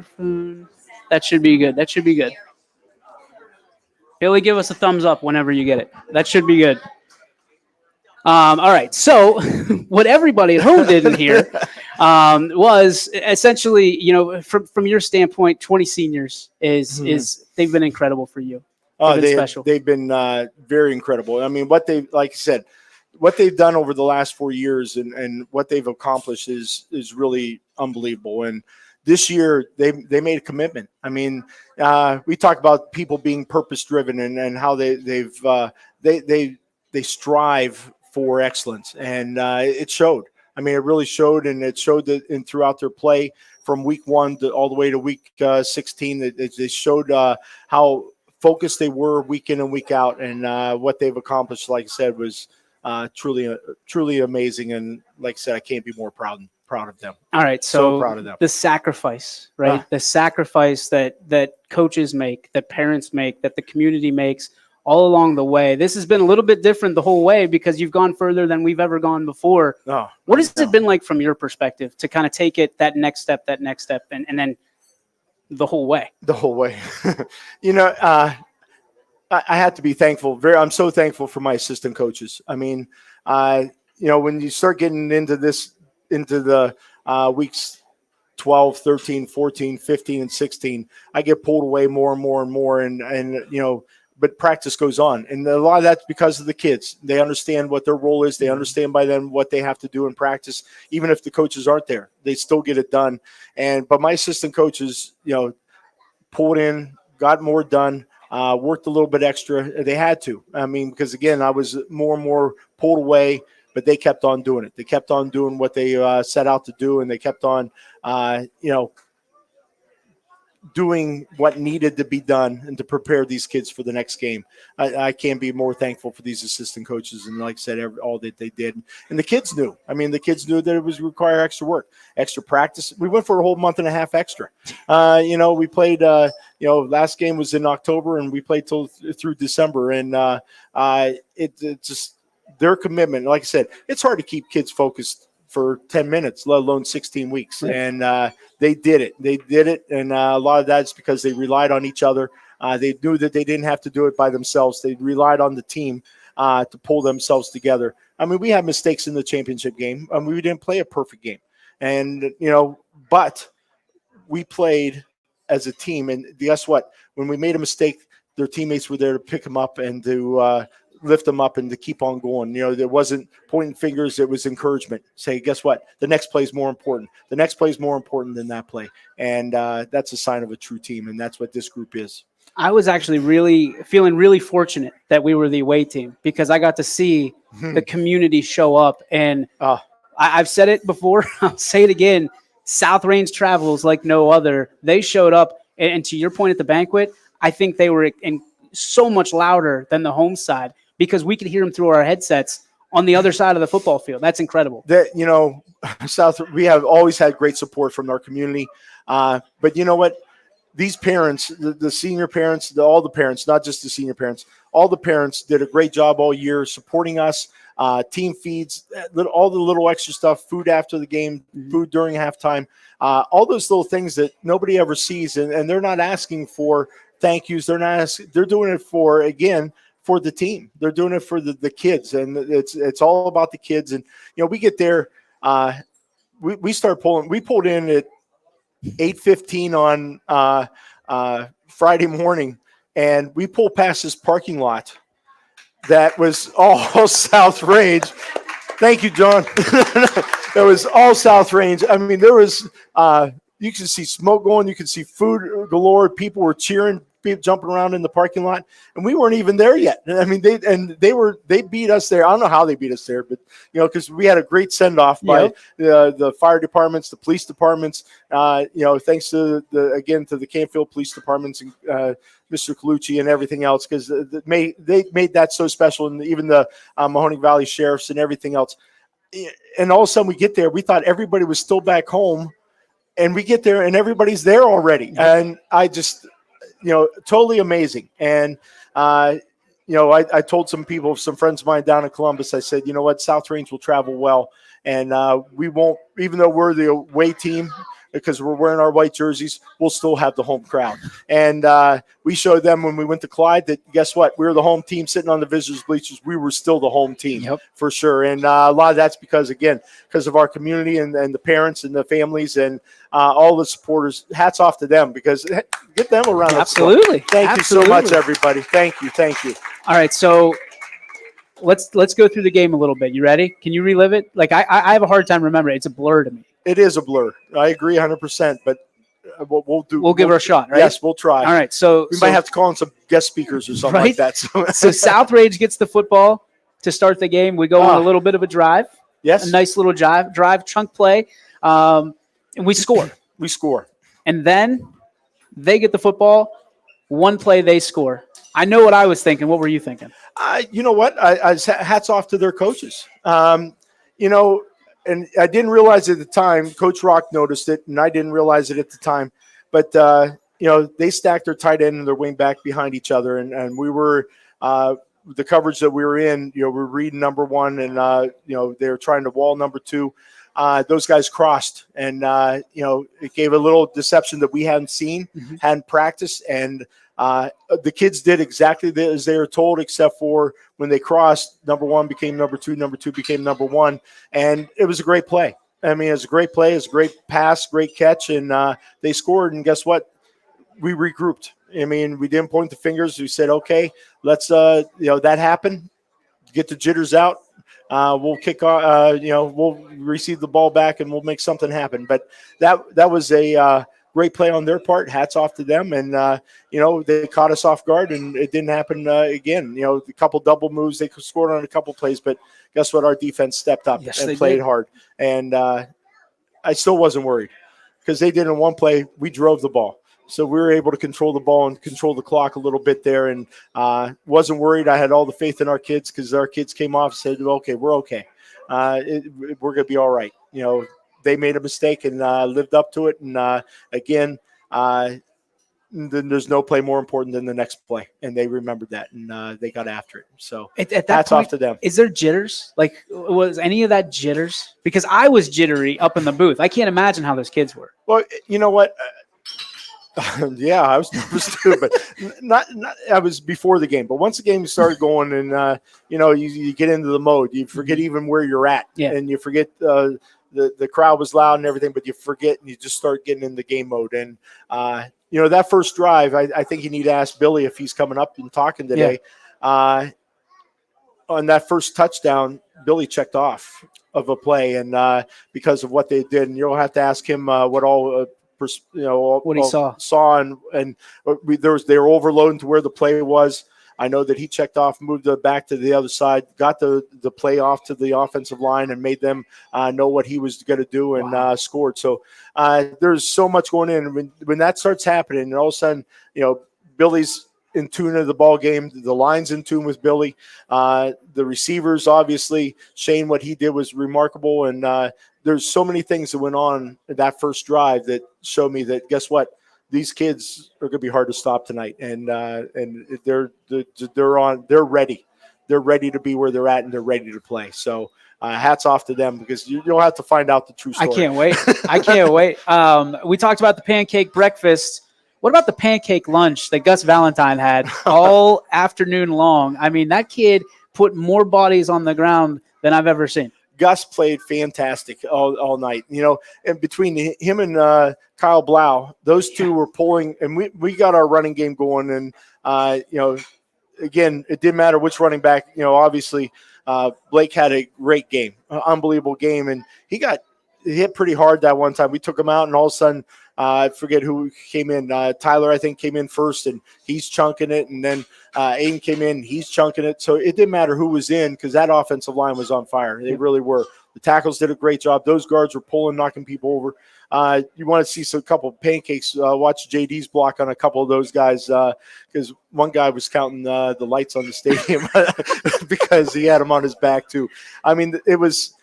microphone. That should be good. That should be good. Billy, give us a thumbs up whenever you get it. That should be good. All right. So, what everybody at home didn't hear was essentially, from your standpoint, 20 seniors is they've been incredible for you. They've been special. They've been very incredible. I mean, like I said, what they've done over the last 4 years and what they've accomplished is really unbelievable. And this year they made a commitment. I mean, we talk about people being purpose driven and how they strive for excellence, and it showed. I mean, it really showed, and it showed that throughout their play from week 1 all the way to week 16. They showed how focused they were week in and week out, and what they've accomplished, like I said, was truly amazing. And like I said, I can't be more proud of them. All right, so proud of them. The sacrifice, right? The sacrifice that coaches make, that parents make, that the community makes all along the way. This has been a little bit different the whole way because you've gone further than we've ever gone before. What has it been like from your perspective to kind of take it that next step, and then the whole way? The whole way. I had to be thankful. I'm so thankful for my assistant coaches. I mean, when you start getting into the weeks 12, 13, 14, 15, and 16, I get pulled away more and more and more. And but practice goes on. And a lot of that's because of the kids. They understand what their role is. They understand by then what they have to do in practice. Even if the coaches aren't there, they still get it done. But my assistant coaches, pulled in, got more done, worked a little bit extra. They had to. I mean, because again, I was more and more pulled away, but they kept on doing it. They kept on doing what they set out to do, and they kept on, doing what needed to be done and to prepare these kids for the next game. I can't be more thankful for these assistant coaches. And like I said, all that they did. And the kids knew. I mean, the kids knew that it was require extra work, extra practice. We went for a whole month and a half extra. We played, last game was in October, and we played through December. And it's just their commitment. Like I said, it's hard to keep kids focused for 10 minutes, let alone 16 weeks. And they did it. And a lot of that is because they relied on each other. They knew that they didn't have to do it by themselves. They relied on the team to pull themselves together. I mean, we had mistakes in the championship game. We didn't play a perfect game. And, but we played as a team. And guess what? When we made a mistake, their teammates were there to pick them up and to lift them up and to keep on going. There wasn't pointing fingers. It was encouragement. Say, guess what? The next play is more important. The next play is more important than that play. And that's a sign of a true team. And that's what this group is. I was actually feeling really fortunate that we were the away team because I got to see the community show up. And I've said it before. I'll say it again. South Range travels like no other. They showed up. And to your point at the banquet, I think they were so much louder than the home side, because we could hear them through our headsets on the other side of the football field. That's incredible. We have always had great support from our community. But you know what? These parents, the senior parents, all the parents, not just the senior parents, all the parents did a great job all year supporting us. Team feeds, all the little extra stuff, food after the game, food during halftime, all those little things that nobody ever sees. And they're not asking for thank yous. They're doing it for the team. They're doing it for the kids, and it's all about the kids. And we get there, we start pulling. We pulled in at 8:15 on Friday morning, and we pulled past this parking lot that was all South Range. Thank you, John. It was all South Range. I mean, there was you can see smoke going, you can see food galore. People were cheering, people jumping around in the parking lot, and we weren't even there yet. I mean, they beat us there. I don't know how they beat us there, but because we had a great send off by the fire departments, the police departments. Thanks to the Canfield Police Departments and Mr. Colucci and everything else, because they made that so special, and even the Mahoning Valley sheriffs and everything else. And all of a sudden, we get there. We thought everybody was still back home, and we get there, and everybody's there already. And I just. Totally amazing. And, I told some friends of mine down in Columbus, I said, you know what, South Range will travel well. And we won't, even though we're the away team, because we're wearing our white jerseys, we'll still have the home crowd. And we showed them when we went to Clyde that, guess what? We were the home team sitting on the visitors' bleachers. We were still the home team for sure. And a lot of that's because of our community and the parents and the families and all the supporters. Hats off to them, because get them a round of applause. Absolutely. Thank you so much, everybody. Thank you. All right, so let's go through the game a little bit. You ready? Can you relive it? Like I have a hard time remembering. It's a blur to me. It is a blur. I agree 100%, but we'll give her a shot, right? Yes, we'll try. All right, so we might have to call in some guest speakers or something like that. So South Range gets the football to start the game. We go on a little bit of a drive. Yes. A nice little drive chunk play. And we score. We score. And then they get the football. One play, they score. I know what I was thinking. What were you thinking? You know what? I hats off to their coaches. And I didn't realize at the time. Coach Rock noticed it, and I didn't realize it at the time. But, they stacked their tight end and their wing back behind each other. And we were the coverage that we were in, we're reading number one, and, they were trying to wall number two. Those guys crossed, and, it gave a little deception that we hadn't seen, hadn't practiced. And the kids did exactly as they were told, except for when they crossed, number one became number two became number one. And it was a great play. I mean, it was a great play. It was a great pass, great catch. And they scored. And guess what? We regrouped. I mean, we didn't point the fingers. We said, okay, let's, that happened. Get the jitters out. We'll kick off, we'll receive the ball back and we'll make something happen. But that was a great play on their part. Hats off to them. And, they caught us off guard, and it didn't happen again. A couple double moves. They scored on a couple plays, but guess what? Our defense stepped up and played hard. And I still wasn't worried, because they did in one play. We drove the ball. So we were able to control the ball and control the clock a little bit there, and wasn't worried. I had all the faith in our kids, because our kids came off and said, okay, we're okay. We're going to be all right. They made a mistake and lived up to it. And again, then there's no play more important than the next play, and they remembered that, and they got after it. So at that hats point, off to them. Is there jitters? Like, was any of that jitters? Because I was jittery up in the booth. I can't imagine how those kids were. Well, you know what? Yeah, I was nervous too, but not. I was before the game, but once the game started going, and you get into the mode, you forget even where you're at, and you forget the crowd was loud and everything, but you forget and you just start getting in the game mode. And that first drive, I think you need to ask Billy if he's coming up and talking today. On that first touchdown, Billy checked off of a play, and because of what they did, and you'll have to ask him what all. What he saw, and they were overloading to where the play was. I know that he checked off, moved it back to the other side, got the play off to the offensive line, and made them know what he was going to do, and scored. So there's so much going in. When that starts happening, and all of a sudden, Billy's in tune of the ball game. The line's in tune with Billy. The receivers, obviously, Shane, what he did was remarkable, and there's so many things that went on in that first drive that showed me that, guess what? These kids are going to be hard to stop tonight, and they're ready. They're ready to be where they're at, and they're ready to play. So hats off to them, because you'll have to find out the true story. I can't wait. We talked about the pancake breakfast. What about the pancake lunch that Gus Valentine had all afternoon long? I mean, that kid put more bodies on the ground than I've ever seen. Gus played fantastic all night, and between him and Kyle Blau, those two were pulling, and we got our running game going. And, again, it didn't matter which running back, obviously Blake had a great game, unbelievable game. And he got hit pretty hard that one time. We took him out, and all of a sudden, I forget who came in. Tyler, I think, came in first, and he's chunking it. And then Aiden came in, he's chunking it. So it didn't matter who was in, because that offensive line was on fire. They really were. The tackles did a great job. Those guards were pulling, knocking people over. You want to see a couple of pancakes, watch JD's block on a couple of those guys, because one guy was counting the lights on the stadium because he had them on his back too. I mean, it was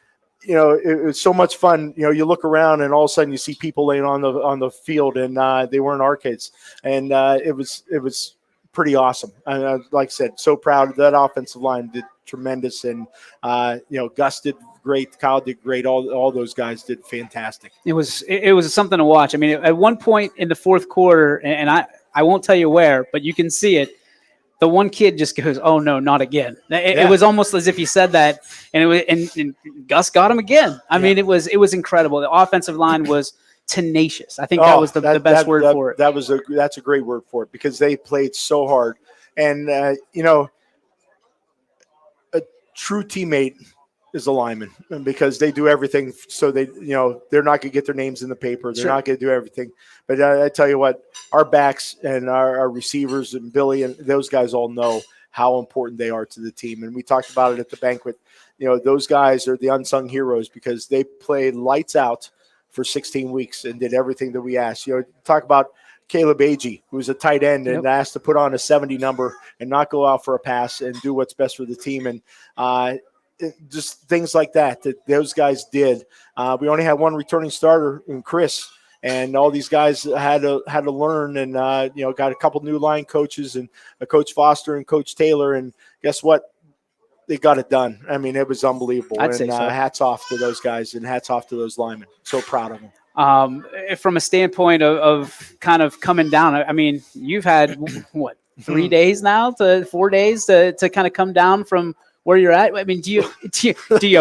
so much fun. You look around, and all of a sudden you see people laying on the field, and they weren't our kids. And it was pretty awesome. And like I said, so proud of that offensive line. Did tremendous. And Gus did great. Kyle did great. All those guys did fantastic. It was something to watch. I mean, at one point in the fourth quarter, and I won't tell you where, but you can see it. The one kid just goes, "Oh no, not again!" It was almost as if he said that, and it was, and Gus got him again. I mean, it was incredible. The offensive line was tenacious. I think that was the best word for it. That's a great word for it, because they played so hard, and a true teammate is a lineman, because they do everything. So they're not going to get their names in the paper. They're not going to do everything. But I tell you what, our backs and our receivers and Billy and those guys all know how important they are to the team. And we talked about it at the banquet. Those guys are the unsung heroes, because they played lights out for 16 weeks and did everything that we asked. Talk about Caleb Agee, who's a tight end and asked to put on a 70 number and not go out for a pass and do what's best for the team. And just things like that those guys did. We only had one returning starter in Chris, and all these guys had to learn, and got a couple new line coaches, and Coach Foster and Coach Taylor, and guess what? They got it done. I mean, it was unbelievable. I'd say so. Hats off to those guys, and hats off to those linemen. So proud of them. From a standpoint of kind of coming down, I mean, you've had what, 4 days to kind of come down from where you're at. I mean, do you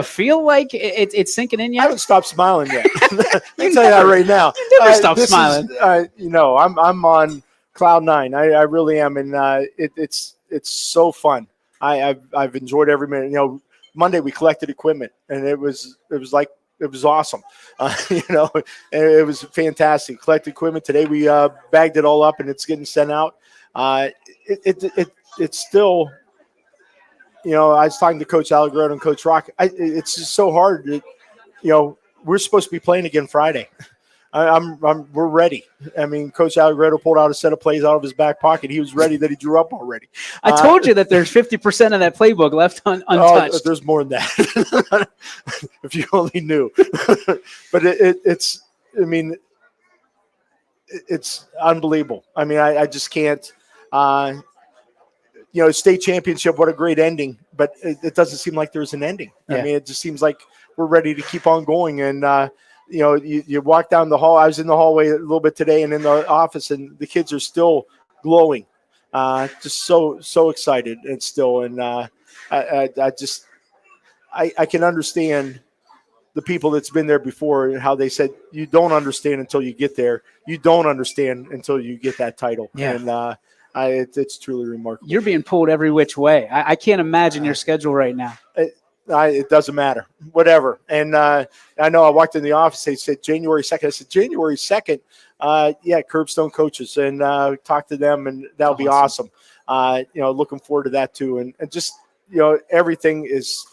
feel like it's sinking in yet? I haven't stopped smiling yet. I can tell you that right now. You never stop smiling. I'm on cloud nine. I really am, and it's so fun. I've enjoyed every minute. Monday we collected equipment, and it was awesome. It was fantastic. Collected equipment today. We bagged it all up, and it's getting sent out. It's still. I was talking to Coach Allegrado and Coach Rock. It's just so hard. We're supposed to be playing again Friday. We're ready. I mean, Coach Allegrado pulled out a set of plays out of his back pocket. He was ready that he drew up already. I told you that there's 50% of that playbook left untouched. There's more than that. If you only knew. But it's unbelievable. I mean, I just can't. State championship, what a great ending, but it doesn't seem like there's an ending. Yeah. I mean, it just seems like we're ready to keep on going. And, you walk down the hall. I was in the hallway a little bit today and in the office, and the kids are still glowing, just so excited and still. And I can understand the people that's been there before and how they said, you don't understand until you get there. You don't understand until you get that title. Yeah. And, it's truly remarkable. You're being pulled every which way. I can't imagine your schedule right now. It doesn't matter. Whatever. And I know I walked in the office. They said January 2nd. I said, January 2nd? Curbstone coaches. And talk to them, and that'll be awesome. Looking forward to that too. And just, everything is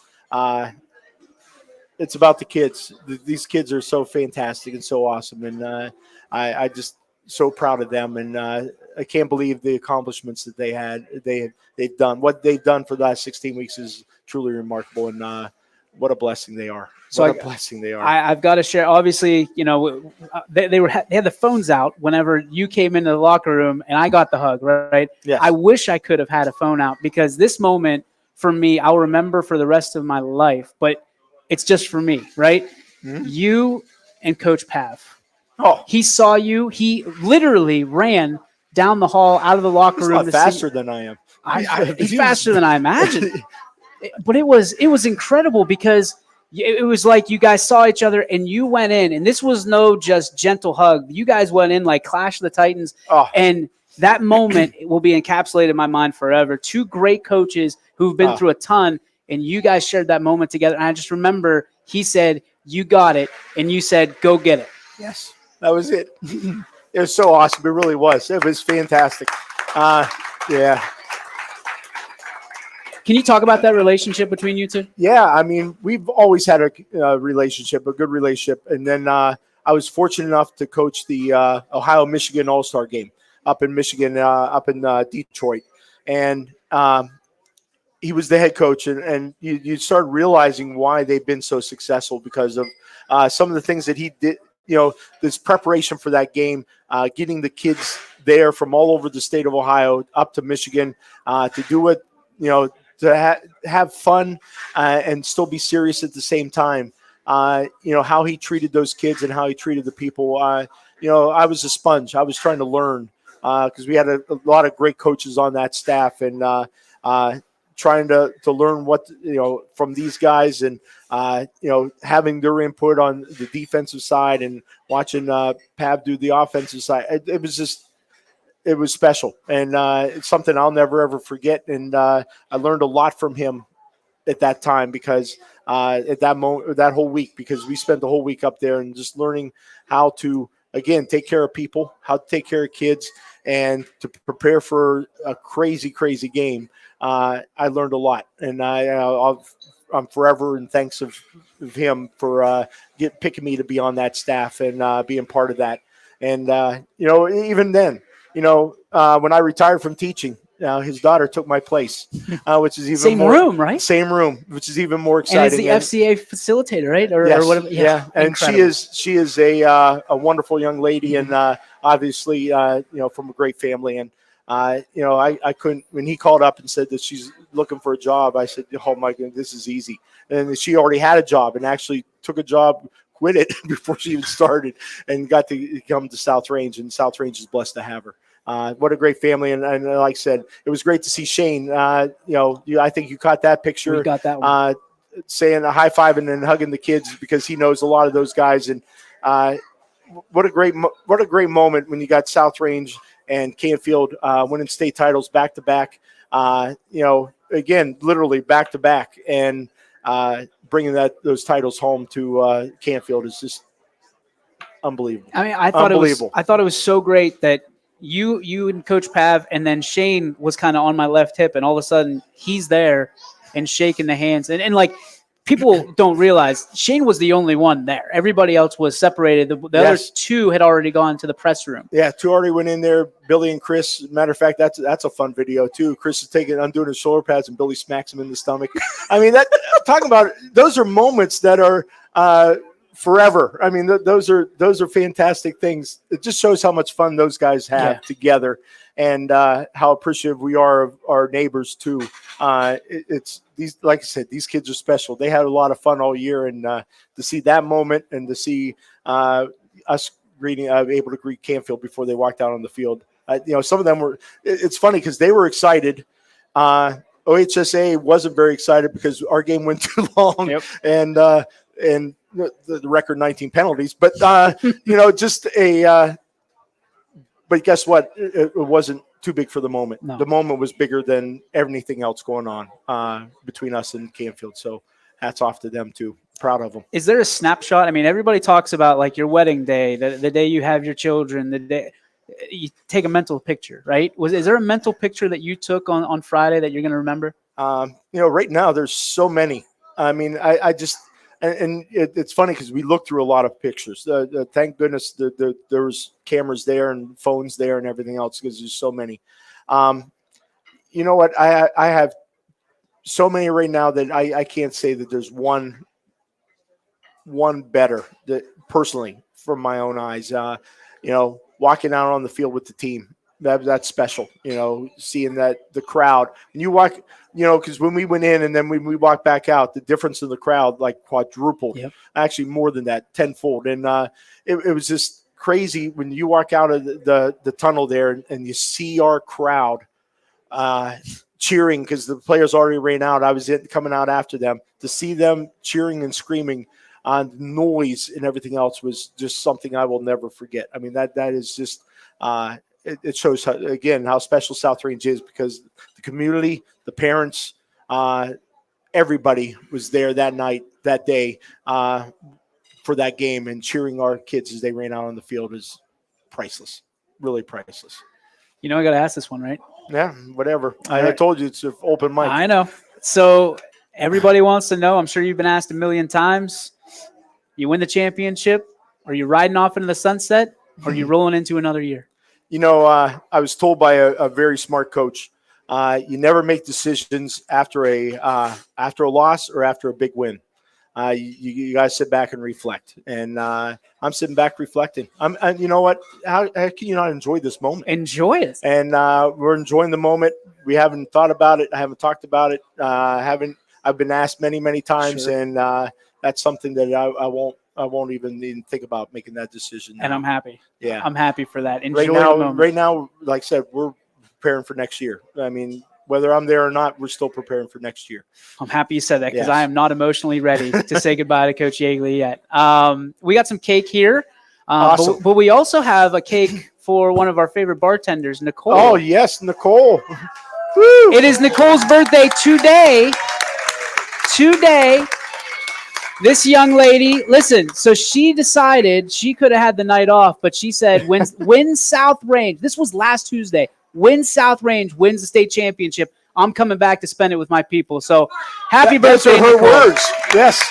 it's about the kids. These kids are so fantastic and so awesome. And I just so proud of them. And I can't believe the accomplishments that they've done. What they've done for the last 16 weeks is truly remarkable, and what a blessing they are. Blessing they are. I've got to share. Obviously, they had the phones out whenever you came into the locker room, and I got the hug. Right? Yes. I wish I could have had a phone out, because this moment for me, I'll remember for the rest of my life. But it's just for me, right? Mm-hmm. You and Coach Pav. Oh, he saw you. He literally ran down the hall out of the locker room. He's faster than I am. He's faster than I imagined. But it was incredible, because it was like you guys saw each other and you went in, and this was no just gentle hug. You guys went in like Clash of the Titans. Oh. And that moment will be encapsulated in my mind forever. Two great coaches who've been through a ton, and you guys shared that moment together. And I just remember he said, "You got it," and you said, "Go get it." Yes, that was it. It was so awesome. It really was. It was fantastic. Yeah. Can you talk about that relationship between you two? Yeah, I mean, we've always had a relationship, a good relationship. And then I was fortunate enough to coach the Ohio-Michigan All-Star game up in Michigan, up in Detroit. And he was the head coach. And you start realizing why they've been so successful, because of some of the things that he did. This preparation for that game, getting the kids there from all over the state of Ohio up to Michigan to do what, have fun and still be serious at the same time. How he treated those kids and how he treated the people. I was a sponge. I was trying to learn because we had a lot of great coaches on that staff, and trying to learn what from these guys, and having their input on the defensive side and watching Pav do the offensive side. It was special, and it's something I'll never ever forget. And I learned a lot from him at that time, because at that moment, that whole week, because we spent the whole week up there and just learning how to, again, take care of people, how to take care of kids, and to prepare for a crazy, crazy game. I learned a lot, and I'm forever in thanks of him for picking me to be on that staff and being part of that. And even then, when I retired from teaching, his daughter took my place, which is even same more, room, right? Same room, which is even more exciting. And it's the FCA facilitator, right? Or whatever. Yeah. And incredible. she is a wonderful young lady, and obviously from a great family. And I couldn't, when he called up and said that she's looking for a job, I said, oh my goodness, this is easy. And she already had a job and actually took a job, quit it before she even started, and got to come to South Range, and South Range is blessed to have her. What a great family. And like I said, it was great to see Shane. I think you caught that picture. We got that one. Saying a high fiving and hugging the kids, because he knows a lot of those guys. And what a great moment when you got South Range and Canfield winning state titles back to back. Again, literally back to back, and bringing those titles home to Canfield is just unbelievable. I mean, I thought it was so great that you and Coach Pav, and then Shane was kind of on my left hip, and all of a sudden he's there and shaking the hands. And like, people don't realize Shane was the only one there. Everybody else was separated. The other two had already gone to the press room. Yeah, two already went in there, Billy and Chris. Matter of fact, that's a fun video too. Chris is undoing his shoulder pads, and Billy smacks him in the stomach. I mean, talking about, those are moments that are forever. I mean, those are fantastic things. It just shows how much fun those guys have together, and how appreciative we are of our neighbors too. It's these, like I said, these kids are special. They had a lot of fun all year, and to see that moment, and to see us able to greet Canfield before they walked out on the field. Some of them were. It's funny because they were excited. OHSA wasn't very excited because our game went too long, and the record 19 penalties, but but guess what? It wasn't too big for the moment. No. The moment was bigger than anything else going on between us and Canfield. So hats off to them too. Proud of them. Is there a snapshot? I mean, everybody talks about like your wedding day, the day you have your children, the day you take a mental picture, right? Is there a mental picture that you took on Friday that you're going to remember? Right now there's so many. I mean, I just. And it's funny because we looked through a lot of pictures. Thank goodness there was cameras there and phones there and everything else, because there's so many. You know what? I have so many right now that I can't say that there's one better, that personally, from my own eyes. Walking out on the field with the team. That's special, seeing that the crowd, and you walk, because when we went in and then when we walked back out, the difference in the crowd like quadrupled, actually more than that, tenfold. And it was just crazy when you walk out of the tunnel there and you see our crowd cheering, because the players already ran out. I was coming out after them, to see them cheering and screaming on noise and everything else was just something I will never forget. I mean, that is just, it shows how special South Range is, because the community, the parents, everybody was there that day for that game, and cheering our kids as they ran out on the field is priceless, really priceless. I got to ask this one, right? Yeah, whatever. I told you it's an open mic. I know. So everybody wants to know, I'm sure you've been asked a million times, you win the championship, are you riding off into the sunset, or are you rolling into another year? I was told by a very smart coach, you never make decisions after a loss or after a big win. you guys sit back and reflect. And I'm sitting back reflecting. And you know what? How can you not enjoy this moment? Enjoy it. And we're enjoying the moment. We haven't thought about it. I haven't talked about it. I've been asked many, many times, Sure. and that's something that I won't even think about making that decision now. And I'm happy. Yeah, I'm happy for that. Enjoy right now, the moment. right now, like I said, we're preparing for next year. I mean, whether I'm there or not, we're still preparing for next year. I'm happy you said that because Yes. I am not emotionally ready to say goodbye to Coach Yeagley yet. We got some cake here, Awesome. but we also have a cake for one of our favorite bartenders, Nicole. Oh yes, Nicole. It is Nicole's birthday today. This young lady, listen, so she decided she could have had the night off, but she said when South Range, this was last Tuesday, when South Range wins the state championship, I'm coming back to spend it with my people. So happy birthday, Those are her Nicole. words. Yes.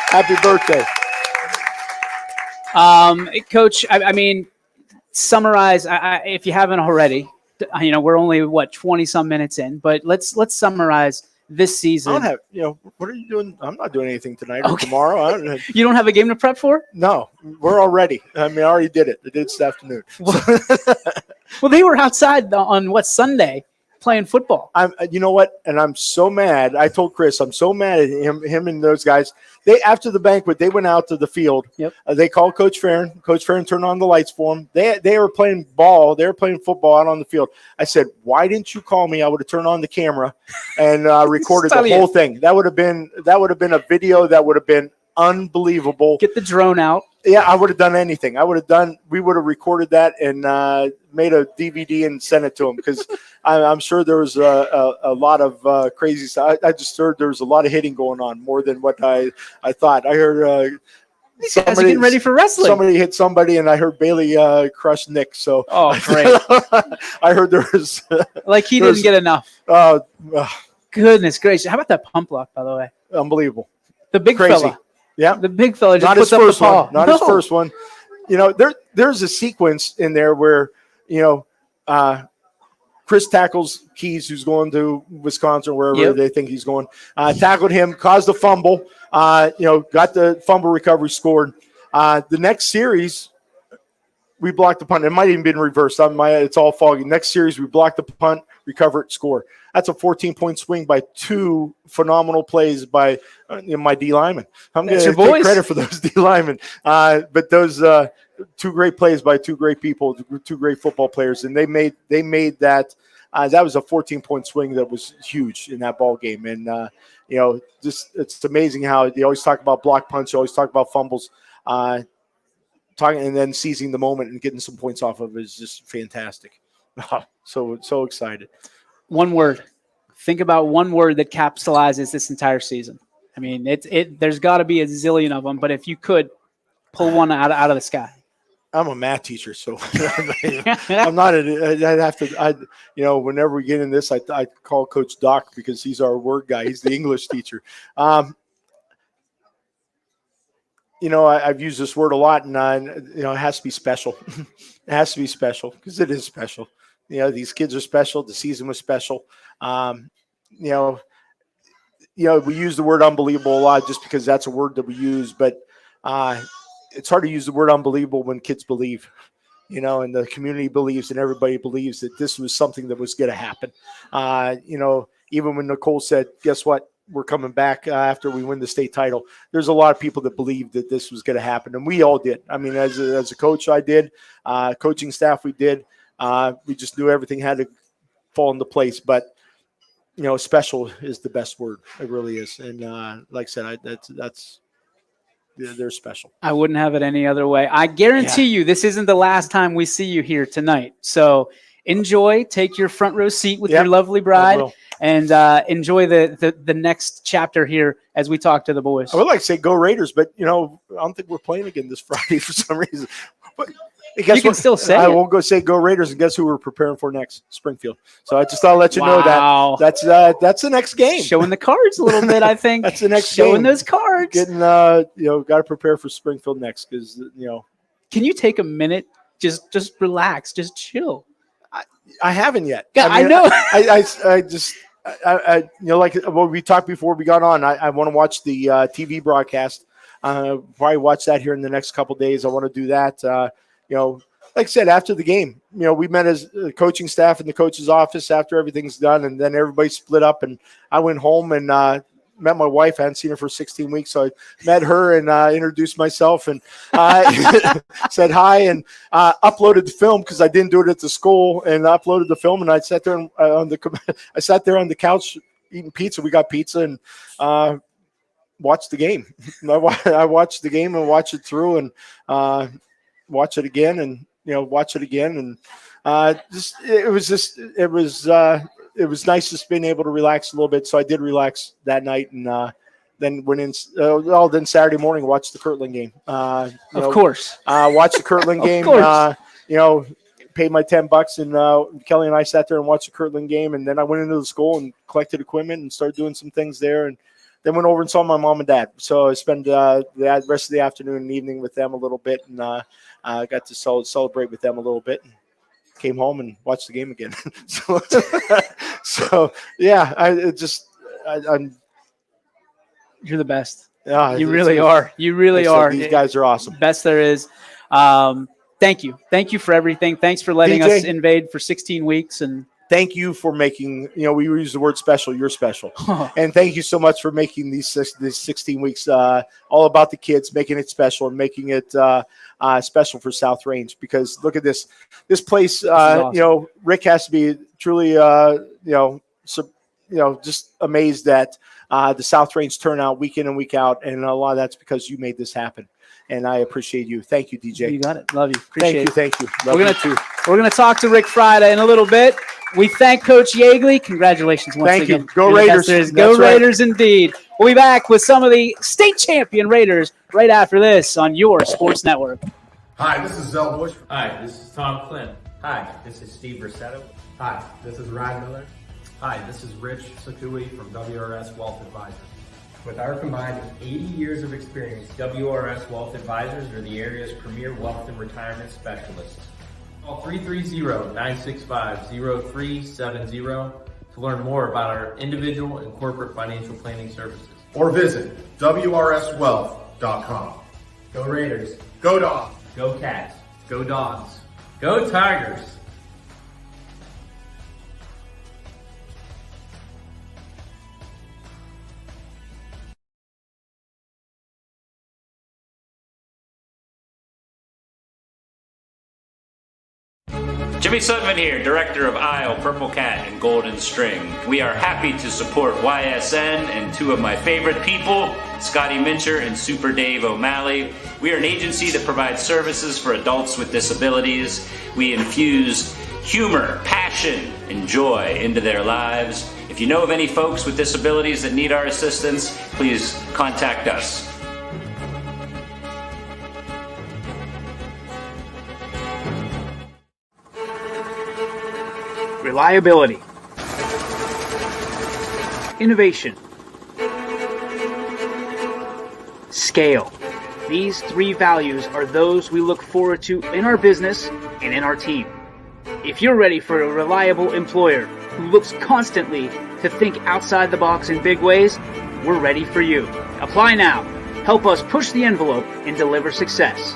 Happy birthday. Coach, I mean, summarize, if you haven't already, we're only, 20-some minutes in, but let's summarize this season. I don't have, what are you doing? I'm not doing anything tonight or tomorrow. You don't have a game to prep for? No, we're all ready. I mean, I already did it. I did it this afternoon. Well, they were outside on Sunday playing football. You know what? And I'm so mad. I told Chris, I'm so mad at him and those guys. They, after the banquet, they went out to the field. Yep. They called Coach Farron. Coach Farron turned on the lights for them. They were playing ball. They were playing football out on the field. I said, why didn't you call me? I would have turned on the camera and recorded the whole thing. That would have been a video that would have been unbelievable. Get the drone out. Yeah, I would have done anything. We would have recorded that and made a DVD and sent it to him because I'm sure there was a lot of crazy stuff. I just heard there was a lot of hitting going on, more than what I thought. I heard These guys are getting ready for wrestling. Somebody hit somebody, and I heard Bailey crush Nick. So great. I heard there was like he didn't get enough. Goodness gracious! How about that pump block, by the way? Unbelievable. The big Crazy. fella. Yeah, the big fella just not puts his up first the paw. one. Not his first one. There's a sequence in there where Chris tackles Keys, who's going to Wisconsin, wherever they think he's going. Tackled him, caused a fumble. Got the fumble recovery scored. The next series, we blocked the punt. It might even been reversed. It's all foggy. Next series, we blocked the punt, recover it, score. That's a 14-point swing by two phenomenal plays by my D linemen. I'm going to take credit for those D linemen. But those two great plays by two great people, two great football players, and they made that. That was a 14-point swing that was huge in that ball game. And it's amazing how they always talk about block punts, you always talk about fumbles. Talking and then seizing the moment and getting some points off of it is just fantastic. So excited. One word. Think about one word that capsulizes this entire season. I mean, there's got to be a zillion of them, but if you could pull one out of the sky. I'm a math teacher, so I'm not. I'd have to. Whenever we get in this, I call Coach Doc because he's our word guy. He's the English teacher. I've used this word a lot, and it has to be special. It has to be special because it is special. These kids are special. The season was special. We use the word unbelievable a lot just because that's a word that we use, but it's hard to use the word unbelievable when kids believe, and the community believes and everybody believes that this was something that was going to happen. Even when Nicole said, guess what? We're coming back after we win the state title. There's a lot of people that believed that this was going to happen, and we all did. I mean, as a coach, I did. Coaching staff, we did. We just knew everything had to fall into place. But special is the best word. It really is. And like I said, they're special. I wouldn't have it any other way. I guarantee you, this isn't the last time we see you here tonight. So enjoy. Take your front row seat with your lovely bride. And enjoy the next chapter here as we talk to the boys. I would like to say go Raiders, but I don't think we're playing again this Friday for some reason. But you can still say I won't go say go Raiders, and guess who we're preparing for next? Springfield. So I just thought I'll let you know that that's the next game. Showing the cards a little bit, I think. That's the next Showing game. those cards. Getting got to prepare for Springfield next because Can you take a minute? Just relax. Just chill. I haven't yet. I know. like what we talked before we got on, I want to watch the TV broadcast. Probably watch that here in the next couple of days. I want to do that. Like I said, after the game, we met as coaching staff in the coach's office after everything's done, and then everybody split up, and I went home and met my wife. I hadn't seen her for 16 weeks, so I met her and introduced myself and said hi and uploaded the film because I didn't do it at the school, and uploaded the film. And I sat there on the couch eating pizza. We got pizza and watched the game. I watched the game and watched it through and watch it again and watch it again and it was nice just being able to relax a little bit. So I did relax that night and then went in. Then Saturday morning watched the Kirtland game. Of course, watched the Kirtland game. Paid my $10 and Kelly and I sat there and watched the Kirtland game. And then I went into the school and collected equipment and started doing some things there. And then went over and saw my mom and dad. So I spent the rest of the afternoon and evening with them a little bit, and got to celebrate with them a little bit. And came home and watched the game again. so yeah, I'm. You're the best. Yeah, you really are. You really are. These guys are awesome. Best there is. Thank you for everything. Thanks for letting us invade for 16 weeks and. Thank you for making, we use the word special. You're special. And thank you so much for making these 16 weeks all about the kids, making it special and making it special for South Range. Because look at this place, awesome. Rick has to be truly, just amazed at the South Range turnout week in and week out. And a lot of that's because you made this happen. And I appreciate you. Thank you, DJ. You got it. Love you. Appreciate it. Thank you. We're gonna talk to Rick Friday in a little bit. We thank Coach Yeagley. Congratulations once again. Thank you. Go Raiders. Go Raiders indeed. We'll be back with some of the state champion Raiders right after this on your sports network. Hi, this is Zell Bush. Hi, this is Tom Flynn. Hi, this is Steve Versetto. Hi, this is Ryan Miller. Hi, this is Rich Sakui from WRS Wealth Advisors. With our combined 80 years of experience, WRS Wealth Advisors are the area's premier wealth and retirement specialists. Call 330-965-0370 to learn more about our individual and corporate financial planning services. Or visit WRSwealth.com. Go Raiders. Go Dogs. Go Cats. Go Dogs. Go Tigers. Jimmy Sudman here, Director of Isle, Purple Cat, and Golden String. We are happy to support YSN and two of my favorite people, Scotty Mincher and Super Dave O'Malley. We are an agency that provides services for adults with disabilities. We infuse humor, passion, and joy into their lives. If you know of any folks with disabilities that need our assistance, please contact us. Reliability, innovation, scale. These three values are those we look forward to in our business and in our team. If you're ready for a reliable employer who looks constantly to think outside the box in big ways, we're ready for you. Apply now. Help us push the envelope and deliver success.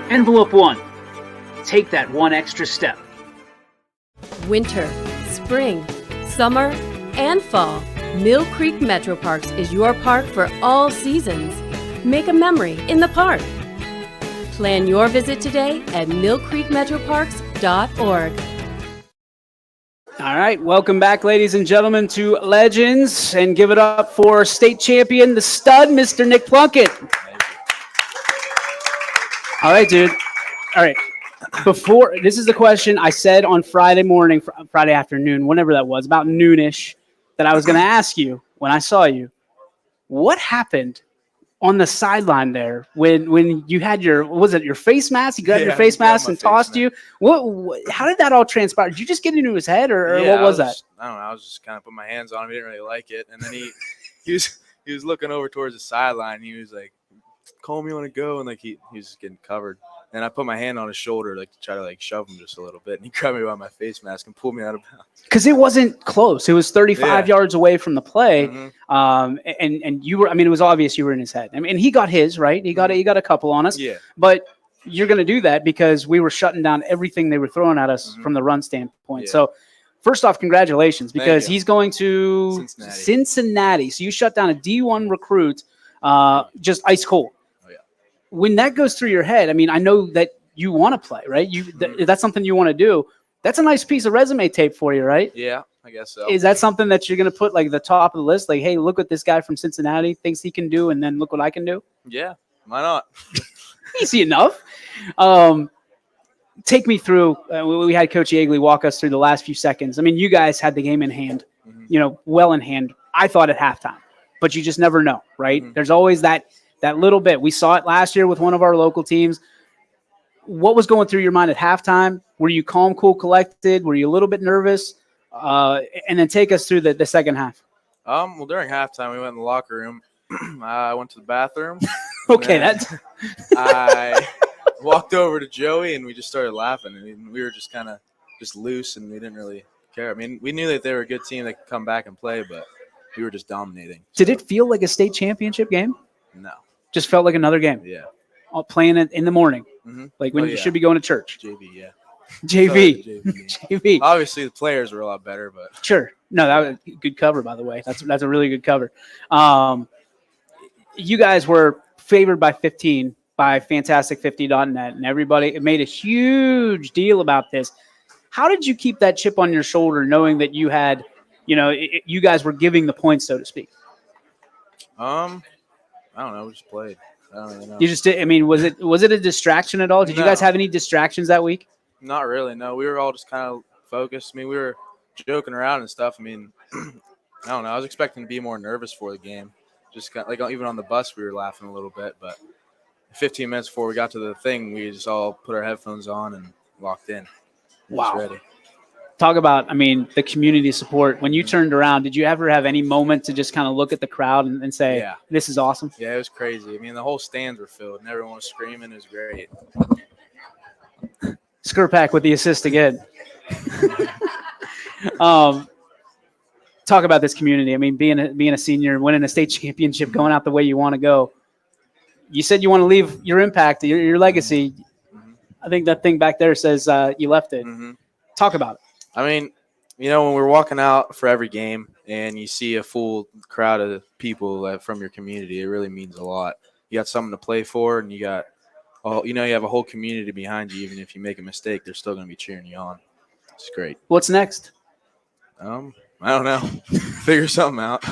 Envelope 1. Take that one extra step. Winter, spring, summer, and fall. Mill Creek Metro Parks is your park for all seasons. Make a memory in the park. Plan your visit today at millcreekmetroparks.org. All right, welcome back, ladies and gentlemen, to Legends, and give it up for state champion, the stud, Mr. Nick Plunkett. All right, dude. All right. This is the question I said on Friday afternoon, whenever that was, about noonish, that I was going to ask you when I saw you. What happened on the sideline there when you had your face mask? You grabbed your face mask and tossed you. What? How did that all transpire? Did you just get into his head, or what was that? I don't know. I was just kind of putting my hands on him. He didn't really like it, and then he was looking over towards the sideline. He was like, "Cole, you want to go?" And like he was just getting covered. And I put my hand on his shoulder, like to try to like shove him just a little bit. And he grabbed me by my face mask and pulled me out of bounds. Because it wasn't close. It was 35 yards away from the play. And you were, I mean, it was obvious you were in his head. I mean, he got his, right? He got a couple on us. Yeah. But you're going to do that because we were shutting down everything they were throwing at us from the run standpoint. Yeah. So first off, congratulations, because he's going to Cincinnati. So you shut down a D1 recruit, just ice cold. When that goes through your head, I mean, I know that you want to play, right? That's something you want to do. That's a nice piece of resume tape for you, right? Yeah, I guess so. Is that something that you're going to put like the top of the list? Like, hey, look what this guy from Cincinnati thinks he can do, and then look what I can do? Yeah, why not? Easy enough. Take me through. We had Coach Yeagley walk us through the last few seconds. I mean, you guys had the game in hand, well in hand. I thought at halftime, but you just never know, right? There's always that little bit. We saw it last year with one of our local teams. What was going through your mind at halftime? Were you calm, cool, collected? Were you a little bit nervous? And then take us through the second half. Well, during halftime, we went in the locker room. I went to the bathroom. Okay, I walked over to Joey, and we just started laughing. I mean, we were just kind of just loose, and we didn't really care. I mean, we knew that they were a good team that could come back and play, but we were just dominating. Did it feel like a state championship game? No. Just felt like another game. Yeah. Playing it in the morning, like when you should be going to church. JV, yeah. JV. JV. Obviously, the players were a lot better, but sure. No, that was a good cover, by the way. That's a really good cover. You guys were favored by 15 by Fantastic50.net, and everybody made a huge deal about this. How did you keep that chip on your shoulder, knowing that you had, you guys were giving the points, so to speak? I don't know. We just played. I don't really know. You just did. I mean, was it a distraction at all? Did you guys have any distractions that week? Not really. No, we were all just kind of focused. I mean, we were joking around and stuff. I mean, I don't know. I was expecting to be more nervous for the game. Just like even on the bus, we were laughing a little bit. But 15 minutes before we got to the thing, we just all put our headphones on and locked in. Wow. Ready. Talk about, I mean, the community support. When you turned around, did you ever have any moment to just kind of look at the crowd and say, this is awesome? Yeah, it was crazy. I mean, the whole stands were filled and everyone was screaming. It was great. Scrupak with the assist again. Talk about this community. I mean, being a senior, winning a state championship, going out the way you want to go. You said you want to leave your impact, your legacy. I think that thing back there says you left it. Talk about it. I mean, when we're walking out for every game and you see a full crowd of people from your community, it really means a lot. You got something to play for, and you have a whole community behind you. Even if you make a mistake, they're still going to be cheering you on. It's great. What's next? I don't know. Figure something out.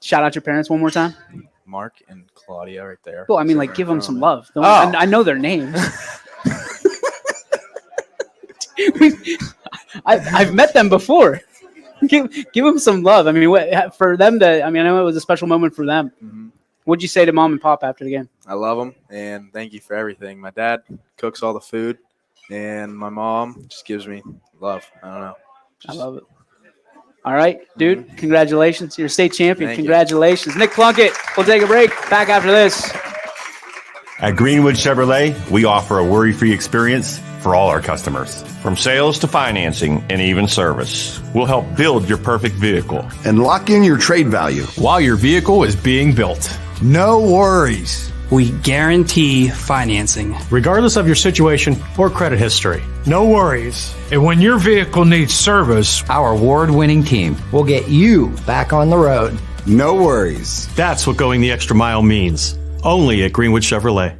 Shout out your parents one more time. Mark and Claudia right there. Well, I mean, give them some love. I know their names. I've met them before. Give them some love. I mean, for them I know it was a special moment for them. What'd you say to mom and pop after the game? I love them, and thank you for everything. My dad cooks all the food, and my mom just gives me love. I don't know. I love it. All right, dude. Congratulations. You're a state champion. Thank Congratulations. Nick Plunkett. We'll take a break. Back after this. At Greenwood Chevrolet, we offer a worry-free experience for all our customers. From sales to financing and even service, we'll help build your perfect vehicle and lock in your trade value while your vehicle is being built. No worries. We guarantee financing, regardless of your situation or credit history. No worries. And when your vehicle needs service, our award-winning team will get you back on the road. No worries. That's what going the extra mile means. Only at Greenwood Chevrolet.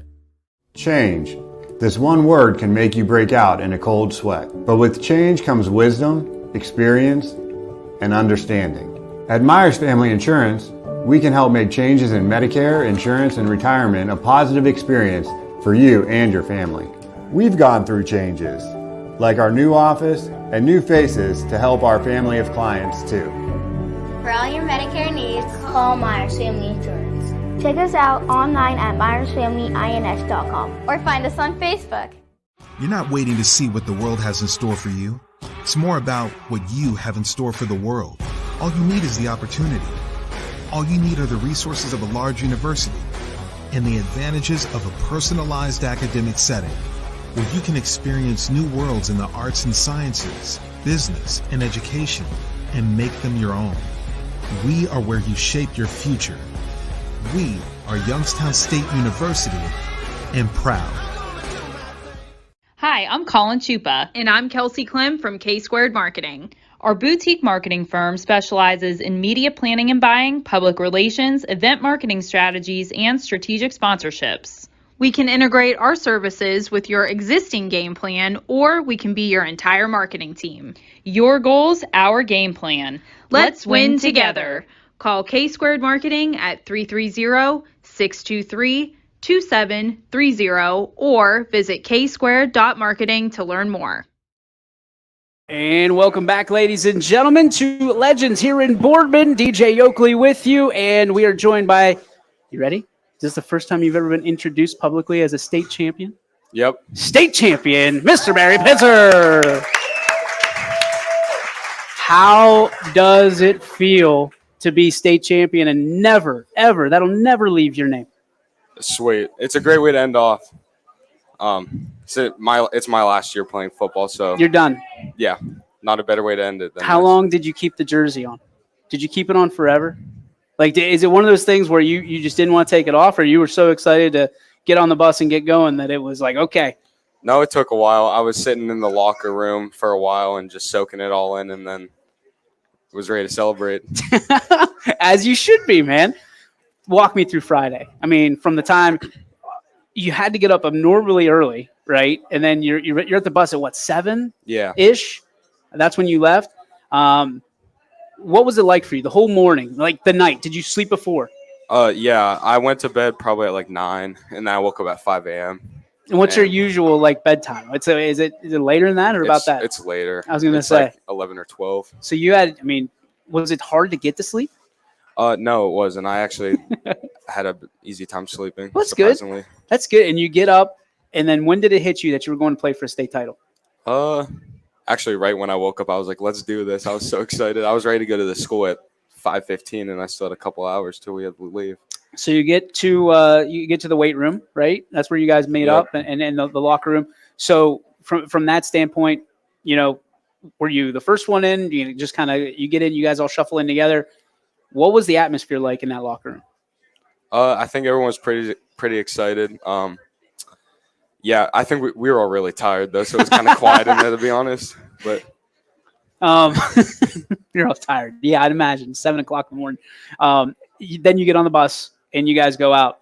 Change. This one word can make you break out in a cold sweat. But with change comes wisdom, experience, and understanding. At Myers Family Insurance, we can help make changes in Medicare, insurance, and retirement a positive experience for you and your family. We've gone through changes, like our new office and new faces to help our family of clients too. For all your Medicare needs, call Myers Family Insurance. Check us out online at MyersFamilyINS.com or find us on Facebook. You're not waiting to see what the world has in store for you. It's more about what you have in store for the world. All you need is the opportunity. All you need are the resources of a large university. and the advantages of a personalized academic setting, where you can experience new worlds in the arts and sciences, business, and education, and make them your own. We are where you shape your future. We are Youngstown State University, and proud. Hi, I'm Colin Chupa. And I'm Kelsey Clem from K-Squared Marketing. Our boutique marketing firm specializes in media planning and buying, public relations, event marketing strategies, and strategic sponsorships. We can integrate our services with your existing game plan, or we can be your entire marketing team. Your goals, our game plan. Let's win together. Call K-Squared Marketing at 330-623-2730 or visit ksquared.marketing to learn more. And welcome back, ladies and gentlemen, to Legends here in Boardman. DJ Yoakley with you, and we are joined by, you ready? Is this the first time you've ever been introduced publicly as a state champion? Yep. State champion, Mr. Barry Pitzer. How does it feel to be state champion and never, ever, that'll never leave your name? Sweet. It's a great way to end off. It's my last year playing football, so You're done. Yeah, not a better way to end it. How long did you keep the jersey on? Did you keep it on forever? Like, is it one of those things where you just didn't want to take it off, or you were so excited to get on the bus and get going that it was like, okay? No, it took a while. I was sitting in the locker room for a while and just soaking it all in, and then was ready to celebrate. As you should be, man. Walk me through Friday. I mean, from the time you had to get up abnormally early, right? And then you're at the bus at what, 7? Yeah. Ish. That's when you left. What was it like for you the whole morning, like the night? Did you sleep before? Yeah, I went to bed probably at like 9, and then I woke up at 5 a.m. And what's your usual like bedtime? Is it later than that or about that? It's later. I was going to say like 11 or 12. So you had, I mean, was it hard to get to sleep? No, it wasn't. I actually had an easy time sleeping. Well, that's good. That's good. And you get up, and then when did it hit you that you were going to play for a state title? Actually, right when I woke up, I was like, let's do this. I was so excited. I was ready to go to the school at 5:15, and I still had a couple hours till we had to leave. So you get to the weight room, right? That's where you guys made up, and the locker room. So from that standpoint, you know, were you the first one in? You just kind of you get in, you guys all shuffle in together. What was the atmosphere like in that locker room? I think everyone was pretty excited. Yeah, I think we were all really tired though, so it was kind of quiet in there, to be honest. But you're all tired. Yeah, I'd imagine 7 o'clock in the morning. Then you get on the bus and you guys go out.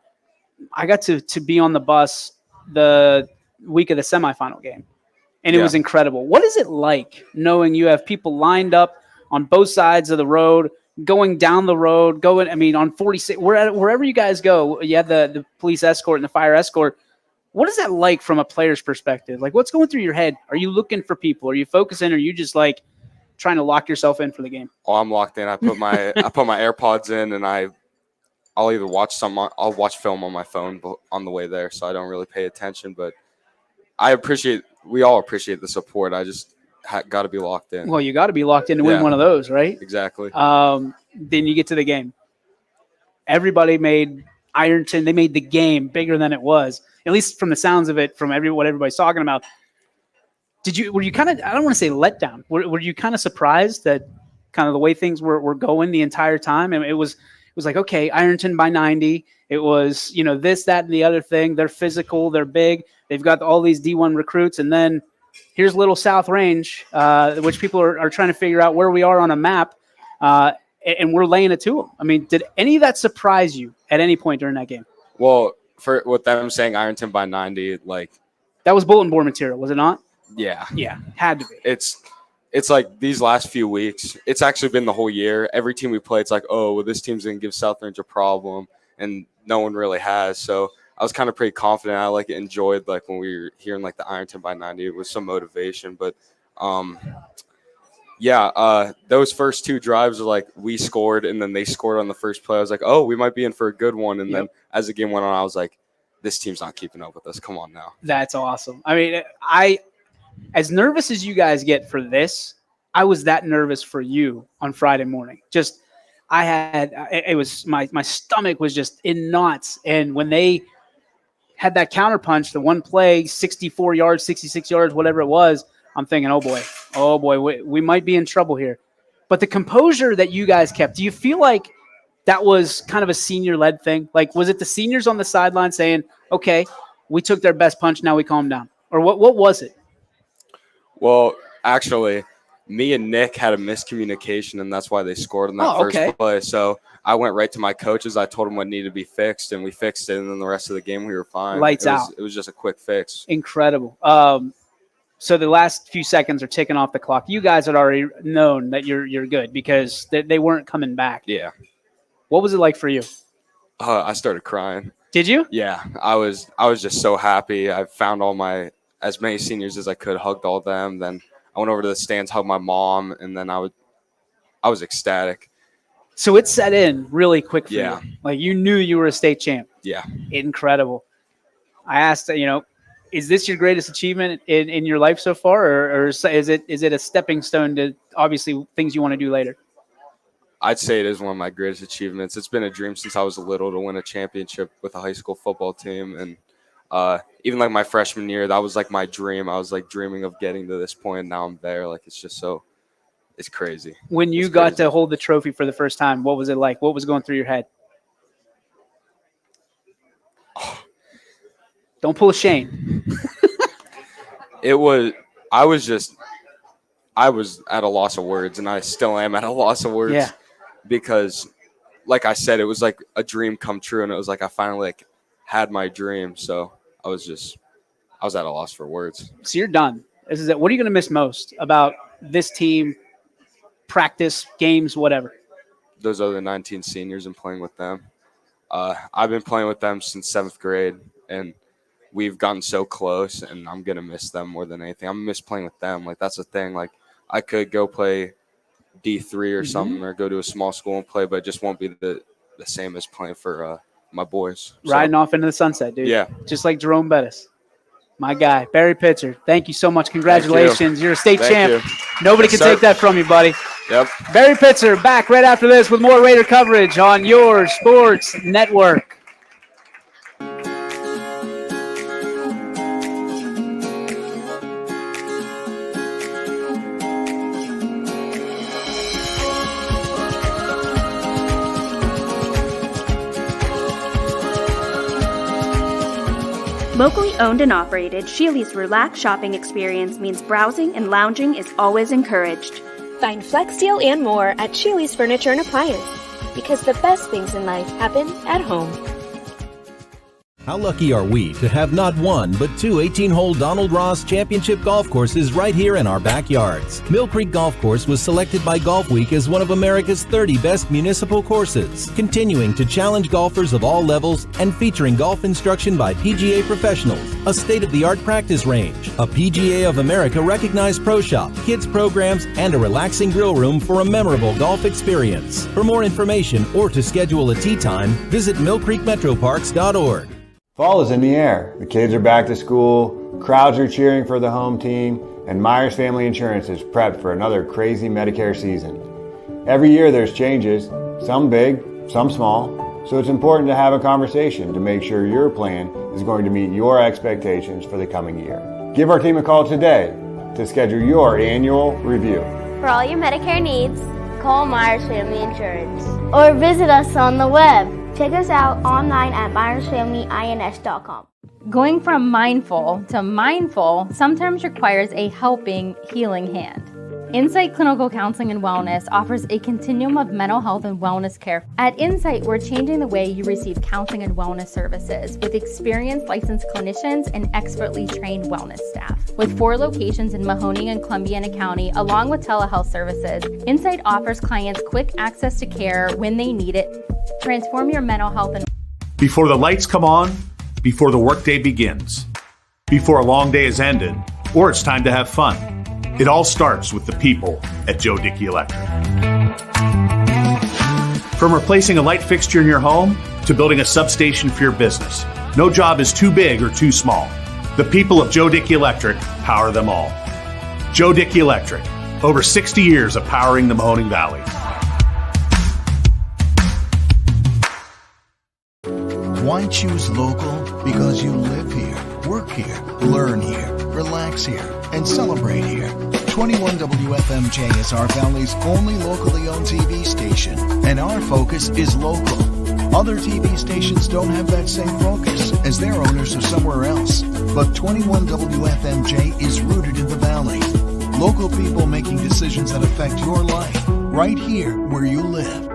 I got to be on the bus the week of the semifinal game, and it was incredible. What is it like knowing you have people lined up on both sides of the road, going down the road, on 46, wherever you guys go, you have the police escort and the fire escort. What is that like from a player's perspective? Like, what's going through your head? Are you looking for people? Are you focusing? Or are you just like trying to lock yourself in for the game? Oh, I'm locked in. I put my AirPods in, and I'll either watch I'll watch film on my phone on the way there, so I don't really pay attention. But we all appreciate the support. I just got to be locked in. Well, you got to be locked in to win one of those, right? Exactly. Then you get to the game. Everybody made Ironton. They made the game bigger than it was, at least from the sounds of it, from what everybody's talking about. Were you kind of, I don't want to say let down. Were you kind of surprised that kind of the way things were going the entire time? And it was like, okay, Ironton by 90. It was, this, that, and the other thing. They're physical. They're big. They've got all these D1 recruits. And then here's Little South Range, which people are trying to figure out where we are on a map. And we're laying it to them. I mean, did any of that surprise you at any point during that game? Well, with them saying Ironton by 90, like that was bulletin board material, was it not? Yeah. Yeah, had to be. It's like these last few weeks, it's actually been the whole year. Every team we play, it's like, oh, well, this team's going to give South Range a problem, and no one really has. So I was kind of pretty confident. I enjoyed when we were hearing the Ironton by 90. It was some motivation, but those first 2 drives are we scored, and then they scored on the first play. I was like, oh, we might be in for a good one. And then as the game went on, I was like, this team's not keeping up with us. Come on now. That's awesome. I mean, as nervous as you guys get for this, I was that nervous for you on Friday morning. it was my stomach was just in knots. And when they had that counterpunch, the one play, 64 yards, 66 yards, whatever it was, I'm thinking, oh boy, we might be in trouble here. But the composure that you guys kept, do you feel like that was kind of a senior-led thing? Like, was it the seniors on the sideline saying, okay, we took their best punch, now we calm down? Or what was it? Well, actually, me and Nick had a miscommunication, and that's why they scored in that first play. So I went right to my coaches. I told them what needed to be fixed, and we fixed it. And then the rest of the game, we were fine. Lights out. It was just a quick fix. Incredible. So the last few seconds are ticking off the clock. You guys had already known that you're good because they weren't coming back. Yeah. What was it like for you? I started crying. Did you? Yeah. I was just so happy. I found as many seniors as I could, hugged all of them. Then I went over to the stands, hugged my mom, and then I was ecstatic. So it set in really quick for you. Like you knew you were a state champ. Yeah. Incredible. I asked, is this your greatest achievement in your life so far, or is it a stepping stone to obviously things you want to do later? I'd say it is one of my greatest achievements. It's been a dream since I was little to win a championship with a high school football team. And even like my freshman year, that was like my dream. I was like dreaming of getting to this point. And now I'm there. Like, it's just it's crazy. When you got to hold the trophy for the first time, what was it like? What was going through your head? Don't pull a Shane. I was at a loss of words, and I still am at a loss of words. Yeah. Because, like I said, it was like a dream come true, and it was like I finally had my dream. So I was at a loss for words. So you're done. This is it. What are you going to miss most about this team, practice, games, whatever? Those other 19 seniors and playing with them. I've been playing with them since 7th grade, and we've gotten so close, and I'm going to miss them more than anything. I'm going to miss playing with them. Like, that's the thing. Like, I could go play D3 or something or go to a small school and play, but it just won't be the same as playing for my boys. Riding off into the sunset, dude. Yeah. Just like Jerome Bettis. My guy, Barry Pitzer. Thank you so much. Congratulations. You're a state champ. Nobody can take that from you, buddy. Yep. Barry Pitzer back right after this with more Raider coverage on your sports network. Locally owned and operated, Sheely's relaxed shopping experience means browsing and lounging is always encouraged. Find Flex Deal and more at Sheely's Furniture and Appliance, because the best things in life happen at home. How lucky are we to have not one, but two 18-hole Donald Ross Championship golf courses right here in our backyards. Mill Creek Golf Course was selected by Golf Week as one of America's 30 best municipal courses, continuing to challenge golfers of all levels and featuring golf instruction by PGA professionals, a state-of-the-art practice range, a PGA of America recognized pro shop, kids programs, and a relaxing grill room for a memorable golf experience. For more information or to schedule a tee time, visit millcreekmetroparks.org. Fall is in the air. The kids are back to school, crowds are cheering for the home team, and Myers Family Insurance is prepped for another crazy Medicare season. Every year there's changes, some big, some small, so it's important to have a conversation to make sure your plan is going to meet your expectations for the coming year. Give our team a call today to schedule your annual review. For all your Medicare needs, call Myers Family Insurance or visit us on the web. Check us out online at myersfamilyins.com. Going from mindful to mindful sometimes requires a helping, healing hand. Insight Clinical Counseling and Wellness offers a continuum of mental health and wellness care. At Insight, we're changing the way you receive counseling and wellness services with experienced licensed clinicians and expertly trained wellness staff. With 4 locations in Mahoning and Columbiana County, along with telehealth services, Insight offers clients quick access to care when they need it. Transform your mental health and before the lights come on, before the workday begins, before a long day is ended, or it's time to have fun. It all starts with the people at Joe Dickey Electric. From replacing a light fixture in your home to building a substation for your business, no job is too big or too small. The people of Joe Dickey Electric power them all. Joe Dickey Electric, over 60 years of powering the Mahoning Valley. I choose local because you live here, work here, learn here, relax here, and celebrate here. 21 WFMJ is our Valley's only locally owned TV station, and our focus is local. Other TV stations don't have that same focus, as their owners are somewhere else. But 21 WFMJ is rooted in the Valley. Local people making decisions that affect your life, right here where you live.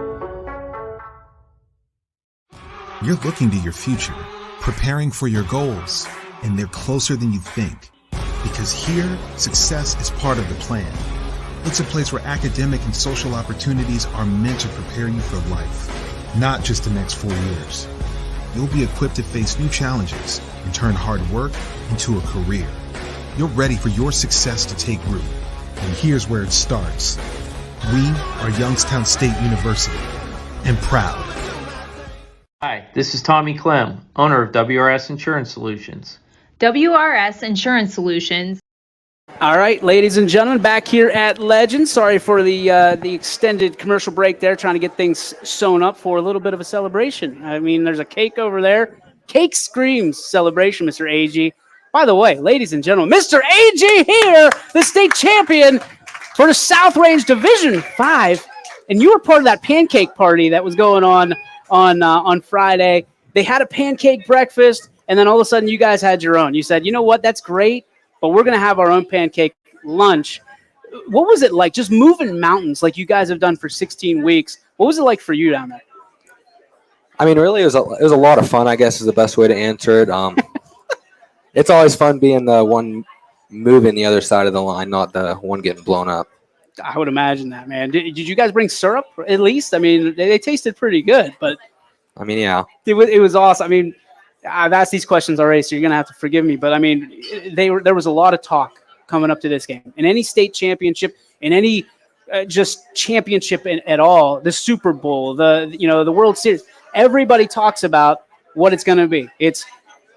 You're looking to your future, preparing for your goals, and they're closer than you think. Because here, success is part of the plan. It's a place where academic and social opportunities are meant to prepare you for life, not just the next 4 years. You'll be equipped to face new challenges and turn hard work into a career. You're ready for your success to take root. And here's where it starts. We are Youngstown State University, and proud. Hi, this is Tommy Clem, owner of WRS Insurance Solutions. WRS Insurance Solutions. All right, ladies and gentlemen, back here at Legend. Sorry for the extended commercial break there, trying to get things sewn up for a little bit of a celebration. I mean, there's a cake over there. Cake screams celebration, Mr. AG. By the way, ladies and gentlemen, Mr. AG here, the state champion for the South Range Division 5. And you were part of that pancake party that was going on Friday. They had a pancake breakfast, and then all of a sudden you guys had your own. You said, you know what, that's great, but we're going to have our own pancake lunch. What was it like just moving mountains like you guys have done for 16 weeks? What was it like for you down there? I mean, really, it was a lot of fun, I guess, is the best way to answer it. It's always fun being the one moving the other side of the line, not the one getting blown up. I would imagine that, man. Did you guys bring syrup at least? I mean, they tasted pretty good, but I mean, yeah, it was awesome. I mean, I've asked these questions already, so you're gonna have to forgive me. But I mean, there was a lot of talk coming up to this game. In any state championship, in any just championship at all, the Super Bowl, the World Series, everybody talks about what it's gonna be. It's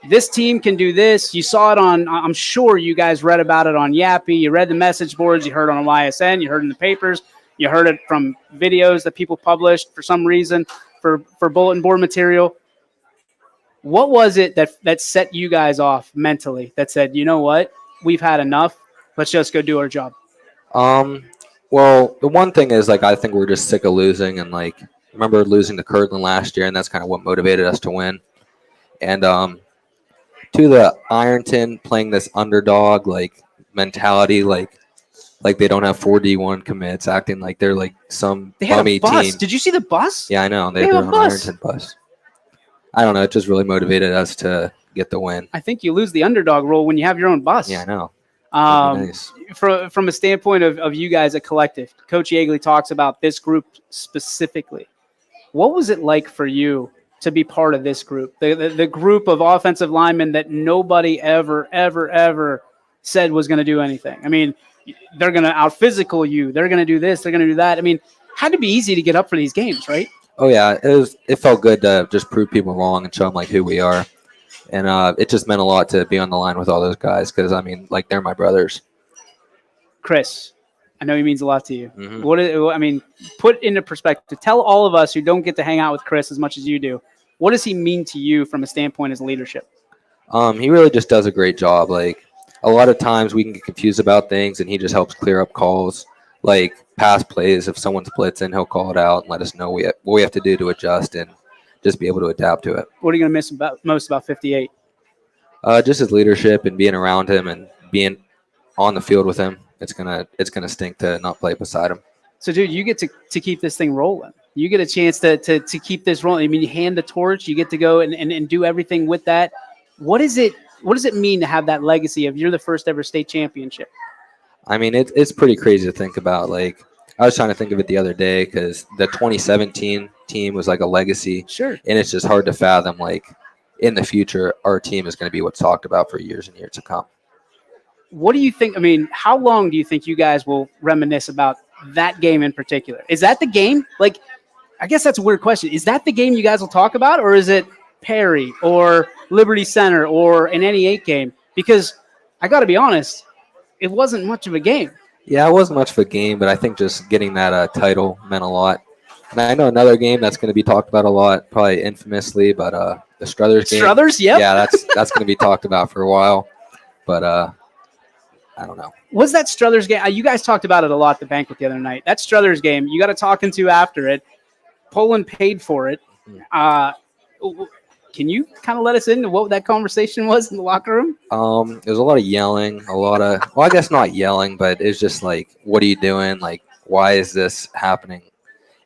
this team can do this. You saw it on, I'm sure you guys read about it on Yappy. You read the message boards. You heard it on YSN. You heard it in the papers. You heard it from videos that people published for some reason for bulletin board material. What was it that set you guys off mentally that said, you know what, we've had enough. Let's just go do our job? Well, the one thing is, like, I think we're just sick of losing. And, like, remember losing to Kirtland last year, and that's kind of what motivated us to win. And, to the Ironton playing this underdog like mentality, like they don't have 4 D1 commits, acting like they're like some bummy team. Did you see the bus? Yeah, I know. They have an Ironton bus. I don't know. It just really motivated us to get the win. I think you lose the underdog role when you have your own bus. Yeah, I know. Nice. From a standpoint of you guys at Collective, Coach Yeagley talks about this group specifically. What was it like for you to be part of this group, the group of offensive linemen that nobody ever said was going to do anything? I mean, they're going to out-physical you. They're going to do this. They're going to do that. I mean, it had to be easy to get up for these games, right? Oh, yeah. It felt good to just prove people wrong and show them, like, who we are. And it just meant a lot to be on the line with all those guys because, I mean, like, they're my brothers. Chris, I know he means a lot to you. Mm-hmm. Put into perspective. Tell all of us who don't get to hang out with Chris as much as you do, what does he mean to you from a standpoint as leadership? He really just does a great job. Like, a lot of times we can get confused about things, and he just helps clear up calls. Like, pass plays, if someone's blitzing, he'll call it out and let us know what we have to do to adjust and just be able to adapt to it. What are you going to miss most about 58? Just his leadership and being around him and being on the field with him. It's gonna stink to not play beside him. So, dude, you get to keep this thing rolling. You get a chance to keep this rolling. I mean, you hand the torch. You get to go and do everything with that. What does it mean to have that legacy of you're the first ever state championship? I mean, it's pretty crazy to think about. Like, I was trying to think of it the other day because the 2017 team was like a legacy. Sure. And it's just hard to fathom, like, in the future, our team is going to be what's talked about for years and years to come. What do you think? I mean, how long do you think you guys will reminisce about that game in particular? Is that the game? Like, I guess that's a weird question. Is that the game you guys will talk about, or is it Perry or Liberty Center or an NE8 game? Because I got to be honest, it wasn't much of a game. Yeah, it wasn't much of a game, but I think just getting that title meant a lot. And I know another game that's going to be talked about a lot, probably infamously, but the Struthers game. Struthers, yep. Yeah, that's going to be talked about for a while. But I don't know. Was that Struthers game? You guys talked about it a lot at the banquet the other night. That Struthers game, you got to talk into after it. Poland paid for it. Can you kind of let us into what that conversation was in the locker room? There was a lot of yelling, well, I guess not yelling, but it's just like, what are you doing? Like, why is this happening?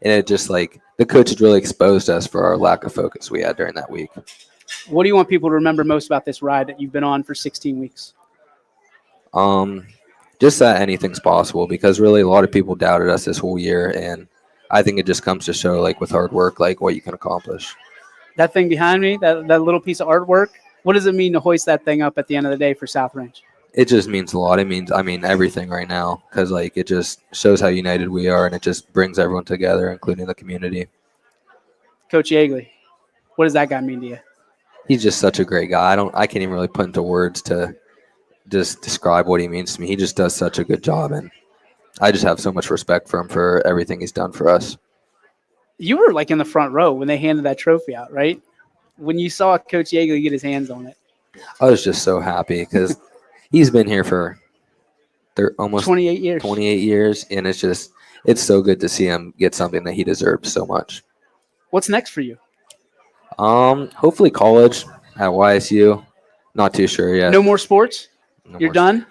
And it just like the coach had really exposed us for our lack of focus we had during that week. What do you want people to remember most about this ride that you've been on for 16 weeks? Just that anything's possible, because really a lot of people doubted us this whole year, and I think it just comes to show, like, with hard work, like what you can accomplish. That thing behind me, that little piece of artwork, what does it mean to hoist that thing up at the end of the day for South Range? It just means a lot. It means, everything right now, because like it just shows how united we are, and it just brings everyone together, including the community. Coach Yeagley, what does that guy mean to you? He's just such a great guy. I can't even really put into words to just describe what he means to me. He just does such a good job, and I just have so much respect for him for everything he's done for us. You were like in the front row when they handed that trophy out, right? When you saw Coach Yeagley get his hands on it. I was just so happy because he's been here for almost 28 years. 28 years, and it's so good to see him get something that he deserves so much. What's next for you? Hopefully college at YSU. Not too sure yet. No more sports? You're done?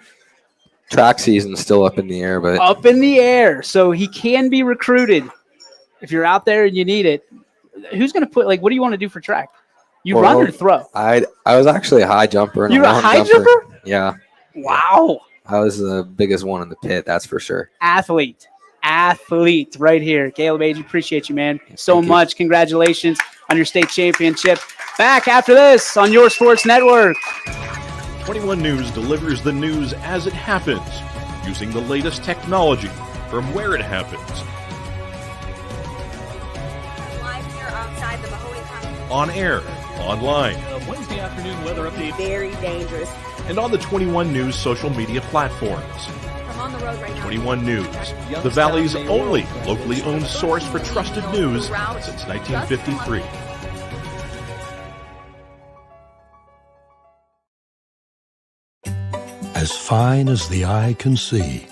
Track season's still up in the air, but up in the air. So he can be recruited if you're out there and you need it. Who's going to what do you want to do for track? You run or throw? I was actually a high jumper. You're a high jumper? Yeah. Wow. I was the biggest one in the pit, that's for sure. Athlete right here. Caleb Age, appreciate you, man, so much. Congratulations on your state championship. Back after this on your sports network. 21 News delivers the news as it happens, using the latest technology from where it happens. Live here outside the Mahoney County. On air, online, Wednesday afternoon weather update. Very dangerous. and on the 21 News social media platforms. I'm on the road right now. 21 News, the Valley's only locally owned source for trusted news since 1953. As fine as the eye can see,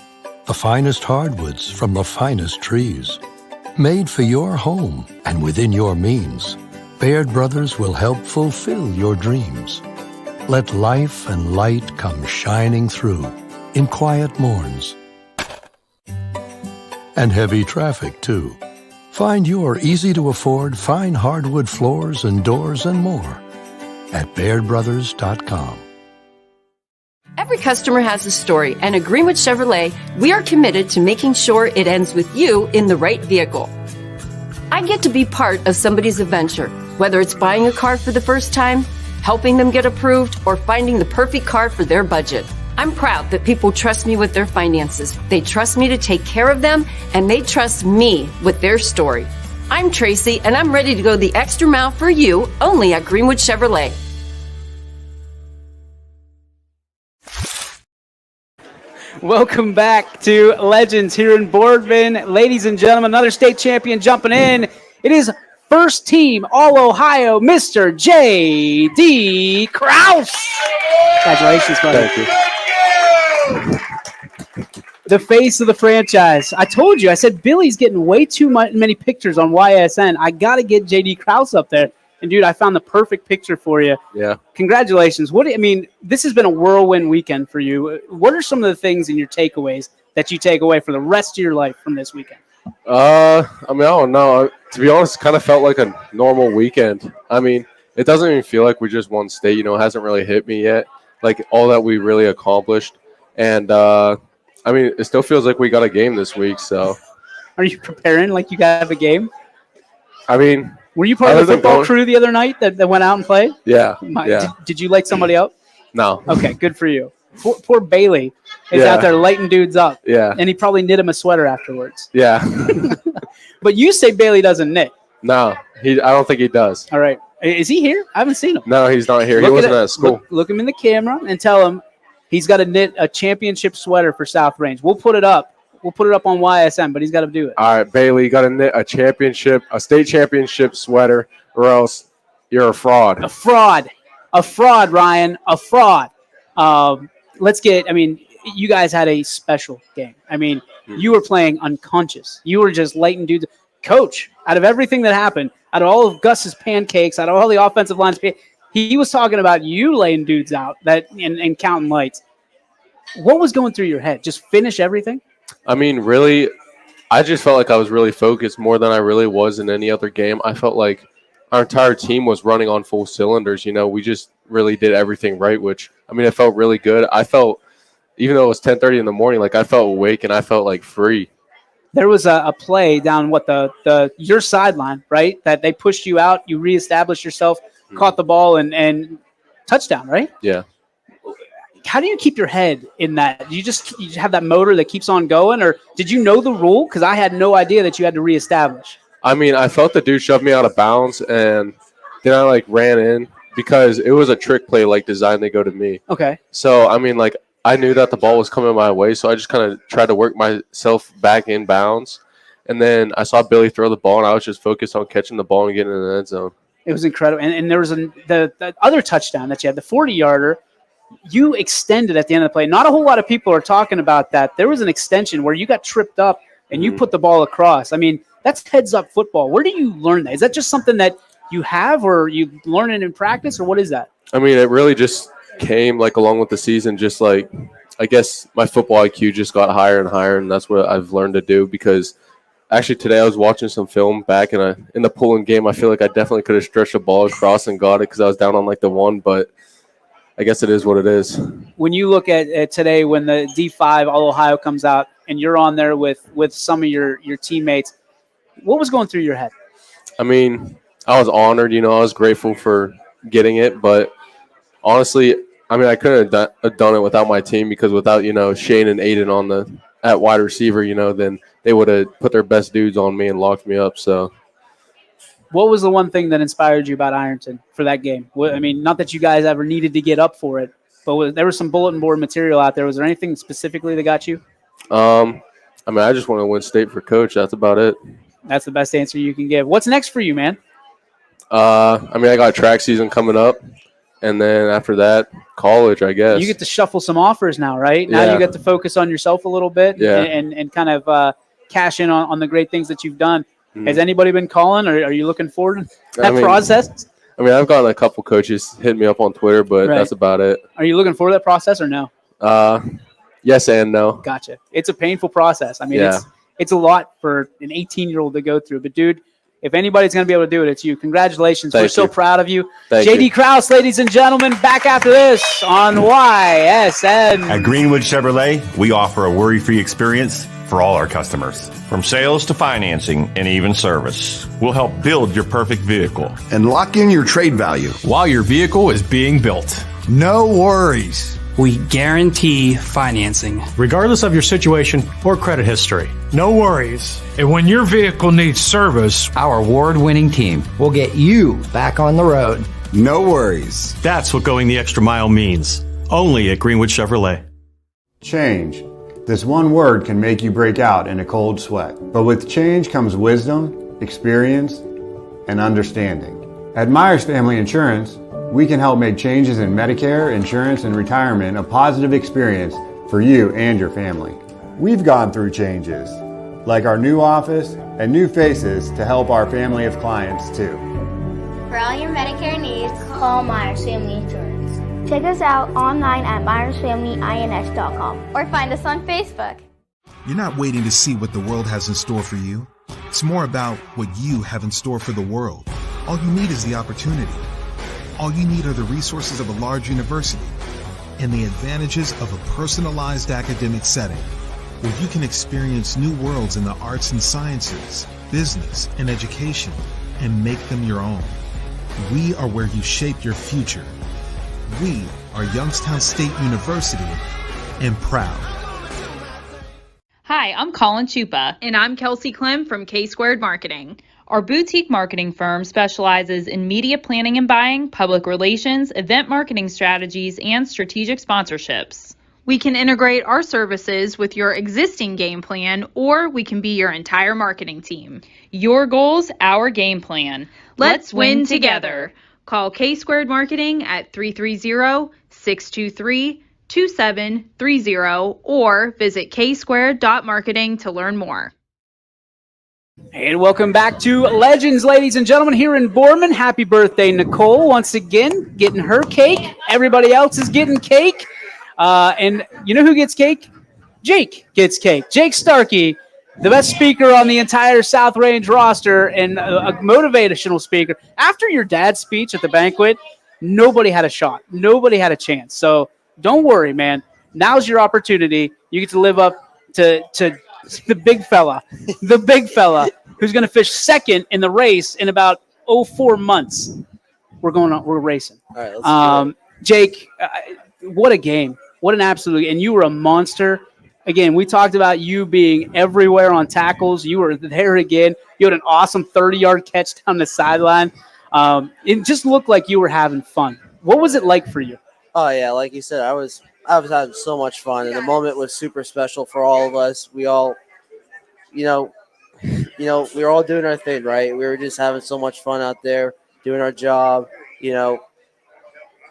the finest hardwoods from the finest trees. Made for your home and within your means, Baird Brothers will help fulfill your dreams. Let life and light come shining through in quiet morns. And heavy traffic, too. Find your easy-to-afford fine hardwood floors and doors and more at BairdBrothers.com. Every customer has a story, and at Greenwood Chevrolet, we are committed to making sure it ends with you in the right vehicle. I get to be part of somebody's adventure, whether it's buying a car for the first time, helping them get approved, or finding the perfect car for their budget. I'm proud that people trust me with their finances. They trust me to take care of them, and they trust me with their story. I'm Tracy, and I'm ready to go the extra mile for you, only at Greenwood Chevrolet. Welcome back to Legends here in Boardman. Ladies and gentlemen, another state champion jumping in. It is first team All-Ohio, Mr. J.D. Krauss. Congratulations, buddy. Thank you. The face of the franchise. I told you, I said Billy's getting way too many pictures on YSN. I got to get J.D. Krauss up there. And, dude, I found the perfect picture for you. Yeah. Congratulations. This has been a whirlwind weekend for you. What are some of the things in your takeaways that you take away for the rest of your life from this weekend? I don't know. To be honest, it kind of felt like a normal weekend. It doesn't even feel like we just won state. It hasn't really hit me yet, like all that we really accomplished. And, it still feels like we got a game this week. So, are you preparing like you have a game? Were you part of the football crew the other night that went out and played? Yeah. Did you light somebody up? No. Okay, good for you. Poor Bailey is out there lighting dudes up. Yeah. And he probably knit him a sweater afterwards. Yeah. But you say Bailey doesn't knit. No, I don't think he does. All right. Is he here? I haven't seen him. No, he's not here. He wasn't at school. Look him in the camera and tell him he's got to knit a championship sweater for South Range. We'll put it up We'll put it up on YSM, but he's got to do it. All right, Bailey, you got to knit a state championship sweater, or else you're a fraud. A fraud, Ryan, a fraud. You guys had a special game. I mean, you were playing unconscious. You were just lighting dudes. Coach, out of everything that happened, out of all of Gus's pancakes, out of all the offensive lines, he was talking about you laying dudes out and counting lights. What was going through your head? Just finish everything? I mean, really, I just felt like I was really focused more than I really was in any other game. I felt like our entire team was running on full cylinders. We just really did everything right, which, it felt really good. I felt, even though it was 10:30 in the morning, like I felt awake and I felt like free. There was a play down your sideline, right? That they pushed you out, you reestablished yourself, caught the ball and touchdown, right? Yeah. How do you keep your head in that? You have that motor that keeps on going, or did you know the rule? Because I had no idea that you had to reestablish. I felt the dude shove me out of bounds, and then I ran in because it was a trick play designed to go to me. Okay. So I knew that the ball was coming my way, so I just kind of tried to work myself back in bounds, and then I saw Billy throw the ball, and I was just focused on catching the ball and getting in the end zone. It was incredible, and there was the other touchdown that you had, the 40-yarder. You extended at the end of the play. Not a whole lot of people are talking about that. There was an extension where you got tripped up and you put the ball across. That's heads-up football. Where do you learn that? Is that just something that you have, or you learn it in practice, or what is that? It really just came along with the season. Just I guess my football IQ just got higher and higher, and that's what I've learned to do. Because actually today I was watching some film back in the pulling game. I feel like I definitely could have stretched the ball across and got it because I was down on the one, but I guess it is what it is. When you look at today, when the D5 All Ohio comes out and you're on there with some of your teammates, what was going through your head? I was honored. I was grateful for getting it, but honestly, I couldn't have done it without my team, because without Shane and Aiden at wide receiver, then they would have put their best dudes on me and locked me up. So. What was the one thing that inspired you about Ironton for that game? Not that you guys ever needed to get up for it, but there was some bulletin board material out there. Was there anything specifically that got you? I just want to win state for coach. That's about it. That's the best answer you can give. What's next for you, man? I got track season coming up, and then after that, college, I guess. You get to shuffle some offers now, right? Now you get to focus on yourself a little bit and kind of cash in on the great things that you've done. Has anybody been calling, or are you looking forward to that process? I've gotten a couple coaches hit me up on Twitter, but that's about it. Are you looking forward to that process or no? Yes and no. Gotcha. It's a painful process. It's a lot for an 18-year-old to go through. But, dude, if anybody's going to be able to do it, it's you. Congratulations. We're so proud of you. JD Krauss, ladies and gentlemen, back after this on YSN. At Greenwood Chevrolet, we offer a worry-free experience for all our customers. From sales to financing and even service, we'll help build your perfect vehicle and lock in your trade value while your vehicle is being built. No worries. We guarantee financing, regardless of your situation or credit history. No worries. And when your vehicle needs service, our award-winning team will get you back on the road. No worries. That's what going the extra mile means. Only at Greenwood Chevrolet. Change. This one word can make you break out in a cold sweat. But with change comes wisdom, experience, and understanding. At Myers Family Insurance, we can help make changes in Medicare, insurance, and retirement a positive experience for you and your family. We've gone through changes, like our new office and new faces to help our family of clients too. For all your Medicare needs, call Myers Family Insurance. Check us out online at MyersFamilyINS.com or find us on Facebook. You're not waiting to see what the world has in store for you. It's more about what you have in store for the world. All you need is the opportunity. All you need are the resources of a large university and the advantages of a personalized academic setting where you can experience new worlds in the arts and sciences, business, and education and make them your own. We are where you shape your future. We are Youngstown State University and proud. Hi, I'm Colin Chupa. And I'm Kelsey Clem from K-Squared Marketing. Our boutique marketing firm specializes in media planning and buying, public relations, event marketing strategies, and strategic sponsorships. We can integrate our services with your existing game plan, or we can be your entire marketing team. Your goals, our game plan. Let's win together. Call K-Squared Marketing at 330-623-2730 or visit ksquared.marketing to learn more. And welcome back to Legends, ladies and gentlemen, here in Boardman. Happy birthday, Nicole, once again, getting her cake. Everybody else is getting cake. And you know who gets cake? Jake gets cake. Jake Starkey, the best speaker on the entire South Range roster and a motivational speaker. After your dad's speech at the banquet, nobody had a shot. Nobody had a chance. So don't worry, man. Now's your opportunity. You get to live up to the big fella who's going to fish second in the race in about 4 months. We're racing. All right, let's do it. Jake, what a game. What an absolute, and you were a monster. Again, we talked about you being everywhere on tackles. You were there again. You had an awesome 30-yard catch down the sideline. It just looked like you were having fun. What was it like for you? Oh yeah, like you said, I was having so much fun, and the moment was super special for all of us. We all, we were all doing our thing, right? We were just having so much fun out there, doing our job,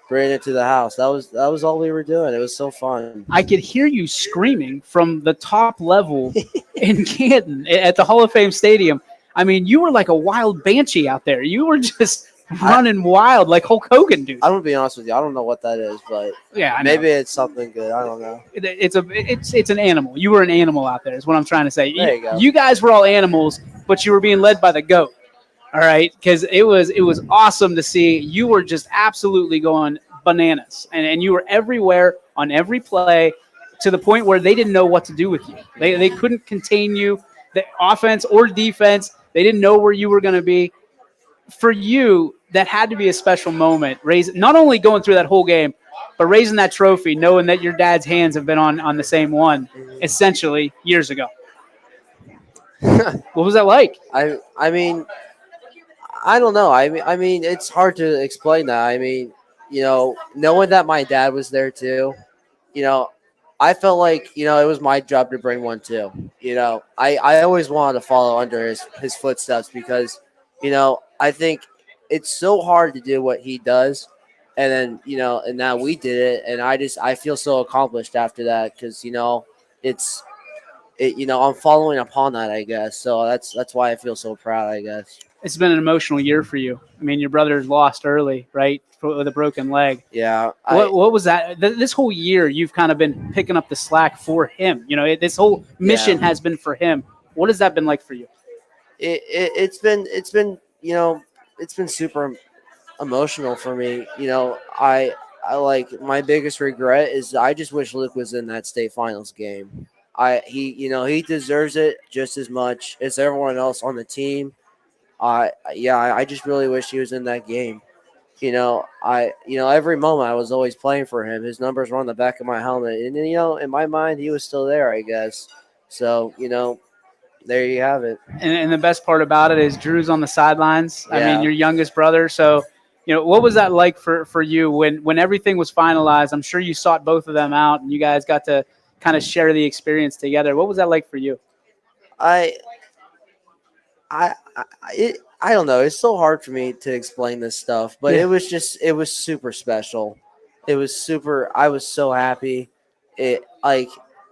bringing it to the house. That was all we were doing. It was so fun. I could hear you screaming from the top level in Canton at the Hall of Fame Stadium. I mean, you were like a wild banshee out there. You were just running wild like Hulk Hogan, dude. I'm gonna be honest with you. I don't know what that is, but yeah, maybe it's something good. I don't know. It's an animal. You were an animal out there. Is what I'm trying to say. There you go. You guys were all animals, but you were being led by the goat. All right, because it was awesome to see. You were just absolutely going bananas, and you were everywhere on every play to the point where they didn't know what to do with you. They couldn't contain you, the offense or defense. They didn't know where you were going to be. For you, that had to be a special moment. Not only going through that whole game, but raising that trophy, knowing that your dad's hands have been on the same one, essentially years ago. What was that like? I mean, I don't know. I mean, it's hard to explain that. I mean, knowing that my dad was there too, I felt like, it was my job to bring one too. I always wanted to follow under his footsteps because, I think it's so hard to do what he does. And then, and now we did it. And I feel so accomplished after that because, I'm following upon that, I guess. So that's why I feel so proud, I guess. It's been an emotional year for you. I mean, your brother's lost early, right, with a broken leg. Yeah. What was that? This whole year, you've kind of been picking up the slack for him. This whole mission has been for him. What has that been like for you? It's been super emotional for me. I like my biggest regret is I just wish Luke was in that state finals game. He deserves it just as much as everyone else on the team. I just really wish he was in that game. Every moment I was always playing for him. His numbers were on the back of my helmet. And, in my mind, he was still there, I guess. So, there you have it. And the best part about it is Drew's on the sidelines. Yeah. I mean, your youngest brother. So, what was that like for you when everything was finalized? I'm sure you sought both of them out and you guys got to kind of share the experience together. What was that like for you? I don't know. It's so hard for me to explain this stuff, but it was super special. I was so happy. I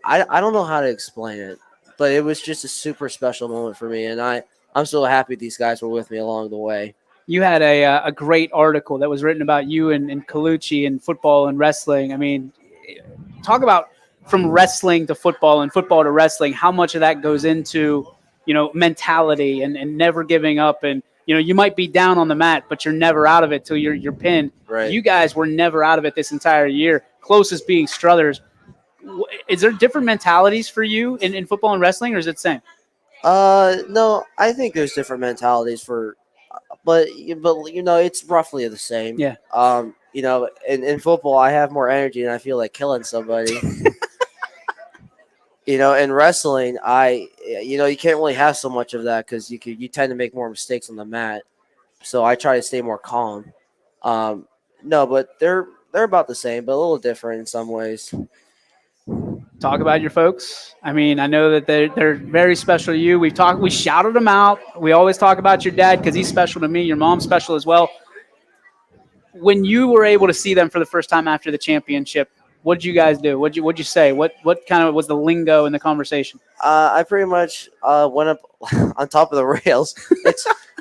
don't know how to explain it, but it was just a super special moment for me. And I'm so happy these guys were with me along the way. You had a great article that was written about you and Colucci and football and wrestling. I mean, talk about from wrestling to football and football to wrestling, how much of that goes into, mentality and never giving up. And, you might be down on the mat, but you're never out of it till you're pinned. Right. You guys were never out of it this entire year. Closest being Struthers. Is there different mentalities for you in football and wrestling, or is it the same? No, I think there's different mentalities but it's roughly the same. Yeah. In football, I have more energy and I feel like killing somebody. In wrestling, you can't really have so much of that because you tend to make more mistakes on the mat. So I try to stay more calm. No, but they're about the same, but a little different in some ways. talk about your folks? I mean, I know that they're very special to you. We shouted them out. We always talk about your dad because he's special to me. Your mom's special as well. When you were able to see them for the first time after the championship, what did you guys do? What'd you say? What kind of was the lingo in the conversation? I pretty much went up on top of the rails.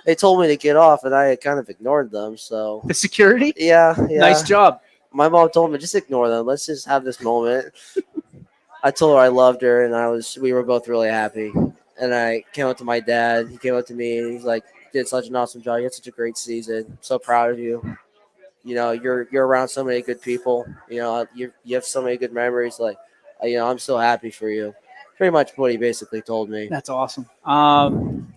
They told me to get off, and I kind of ignored them. So the security? Yeah. Nice job. My mom told me just ignore them. Let's just have this moment. I told her I loved her, and we were both really happy. And I came up to my dad. He came up to me, and he's like, "You did such an awesome job. You had such a great season. I'm so proud of you. You know, you're around so many good people. You know, you have so many good memories. Like, I'm so happy for you." Pretty much what he basically told me. That's awesome.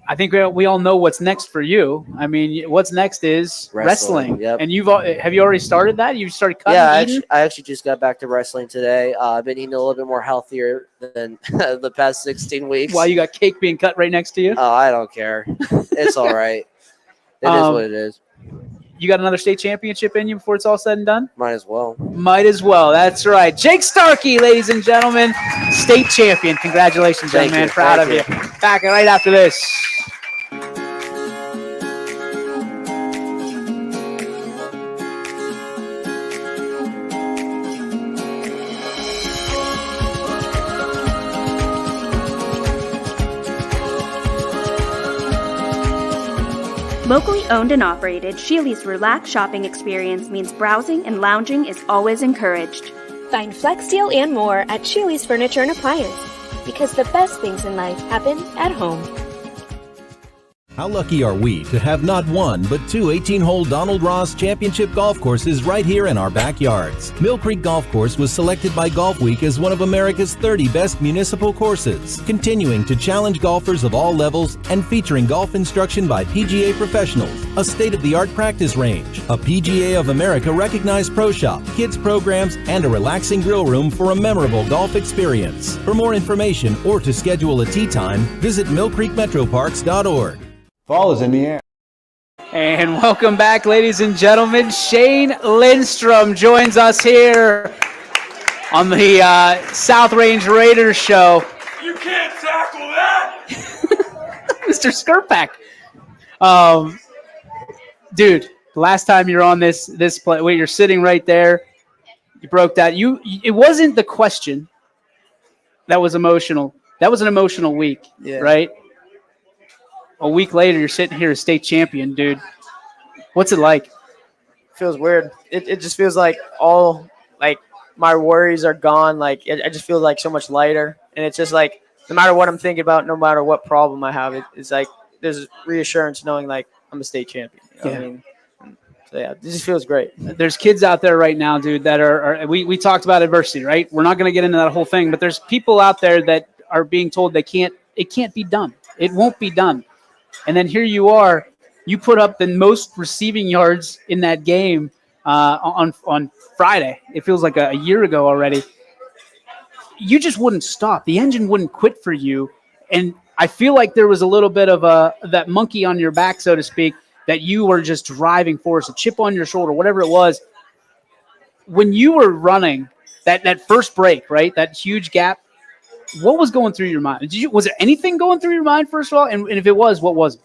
I think we all know what's next for you. I mean, what's next is wrestling. Yep. And have you already started that? You started cutting? Yeah, I actually just got back to wrestling today. I've been eating a little bit more healthier than the past 16 weeks. While you got cake being cut right next to you? Oh, I don't care. It's all right. It is what it is. You got another state championship in you before it's all said and done? Might as well. Might as well. That's right. Jake Starkey, ladies and gentlemen, state champion. Congratulations, young man. Proud of you. Back right after this. Locally owned and operated, Sheely's relaxed shopping experience means browsing and lounging is always encouraged. Find Flex Deal and more at Sheely's Furniture and Appliance, because the best things in life happen at home. How lucky are we to have not one, but two 18-hole Donald Ross Championship golf courses right here in our backyards. Mill Creek Golf Course was selected by Golf Week as one of America's 30 best municipal courses, continuing to challenge golfers of all levels and featuring golf instruction by PGA professionals, a state-of-the-art practice range, a PGA of America recognized pro shop, kids programs, and a relaxing grill room for a memorable golf experience. For more information or to schedule a tee time, visit millcreekmetroparks.org. Fall is in the air. And welcome back, ladies and gentlemen. Shane Lindstrom joins us here on the South Range Raiders show. You can't tackle that! Mr. Scrupak. Dude, the last time you're on this play, wait, you're sitting right there. You broke that. It wasn't the question that was emotional. That was an emotional week, right? A week later, you're sitting here as state champion, dude. What's it like? Feels weird. It just feels like all my worries are gone. Like I just feel like so much lighter, and it's just like no matter what I'm thinking about, no matter what problem I have, it's like there's reassurance knowing like I'm a state champion. You know what I mean? So yeah, this just feels great. There's kids out there right now, dude, that are we talked about adversity, right? We're not going to get into that whole thing, but there's people out there that are being told it can't be done. It won't be done. And then here you are, you put up the most receiving yards in that game on Friday. It feels like a year ago already. You just wouldn't stop. The engine wouldn't quit for you. And I feel like there was a little bit of that monkey on your back, so to speak, that you were just driving for us, a chip on your shoulder, whatever it was. When you were running that first break, right, that huge gap, what was going through your mind? Was there anything going through your mind, first of all? And if it was, what was it?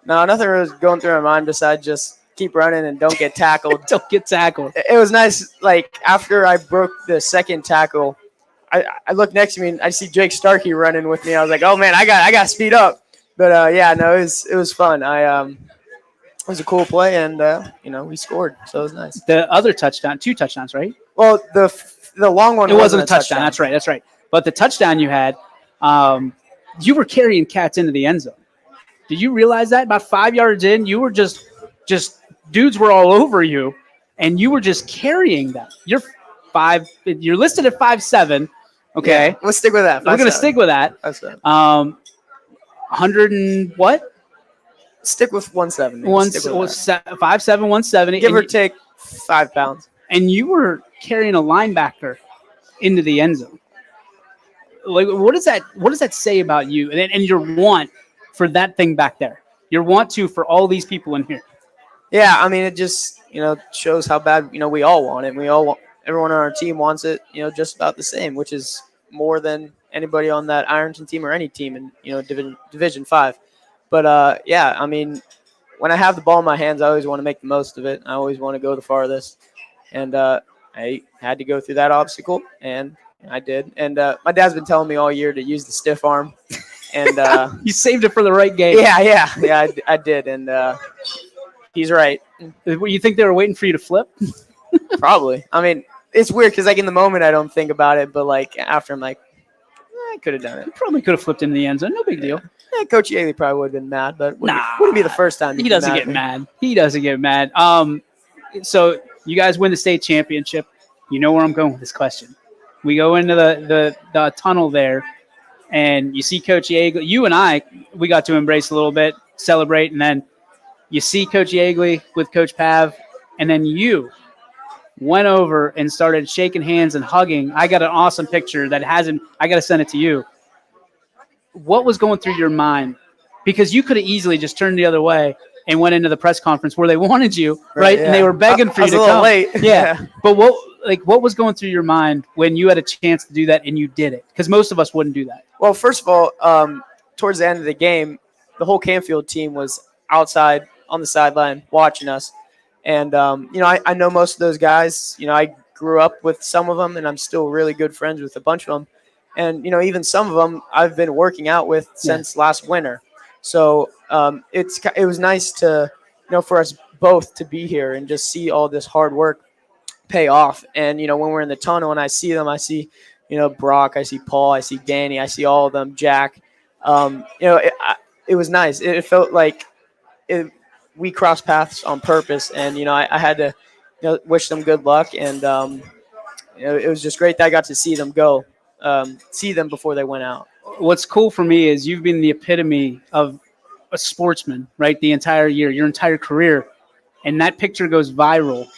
No, nothing was going through my mind besides just keep running and don't get tackled. Don't get tackled. It was nice. Like after I broke the second tackle, I looked next to me and I see Jake Starkey running with me. I was like, oh man, I got to speed up. But yeah, no, it was fun. It was a cool play, and we scored, so it was nice. The other touchdown, 2 touchdowns, right? Well, the long one. It wasn't a touchdown. That's right. But the touchdown you had, you were carrying cats into the end zone. Did you realize that? About 5 yards in, you were just dudes were all over you, and you were just carrying them. You're listed at 5'7". Okay, yeah, let's stick with that. We're gonna stick with that. 100 and what? Stick with 170. 5'7", 170. Give or take 5 pounds. And you were carrying a linebacker into the end zone. Like, what does that say about you and your want for that thing back there? Your want to for all these people in here. Yeah, I mean, it just shows how bad we all want it. Everyone on our team wants it. Just about the same, which is more than anybody on that Ironton team or any team in, Division 5. But yeah, I mean, when I have the ball in my hands, I always want to make the most of it. I always want to go the farthest. And I had to go through that obstacle, and I did. And my dad's been telling me all year to use the stiff arm. And you saved it for the right game. Yeah, I did. And he's right. You think they were waiting for you to flip? Probably. I mean, it's weird because, like, in the moment, I don't think about it. But, like, after, I'm like, I could have done it. You probably could have flipped into the end zone. No big deal. Yeah, Coach Yagley probably would have been mad, but wouldn't be the first time. He doesn't get mad. He doesn't get mad. So you guys win the state championship. You know where I'm going with this question. We go into the tunnel there, and you see Coach Yagley. You and I, we got to embrace a little bit, celebrate, and then you see Coach Yagley with Coach Pav, and then you went over and started shaking hands and hugging. I got an awesome picture that hasn't – I got to send it to you. What was going through your mind? Because you could have easily just turned the other way and went into the press conference where they wanted you, right? Yeah. And they were begging for you to come. I was a little late. Yeah. But what was going through your mind when you had a chance to do that and you did it? Because most of us wouldn't do that. Well, first of all, towards the end of the game, the whole Canfield team was outside on the sideline watching us. And, I know most of those guys. I grew up with some of them, and I'm still really good friends with a bunch of them. And, even some of them I've been working out with since last winter. So it was nice to, for us both to be here and just see all this hard work pay off. And, when we're in the tunnel and I see them, I see, Brock, I see Paul, I see Danny, I see all of them, Jack. It was nice. It felt like we crossed paths on purpose. And, I had to wish them good luck. And, it was just great that I got to see them go. See them before they went out. What's cool for me is you've been the epitome of a sportsman, right? The entire year, your entire career. And that picture goes viral.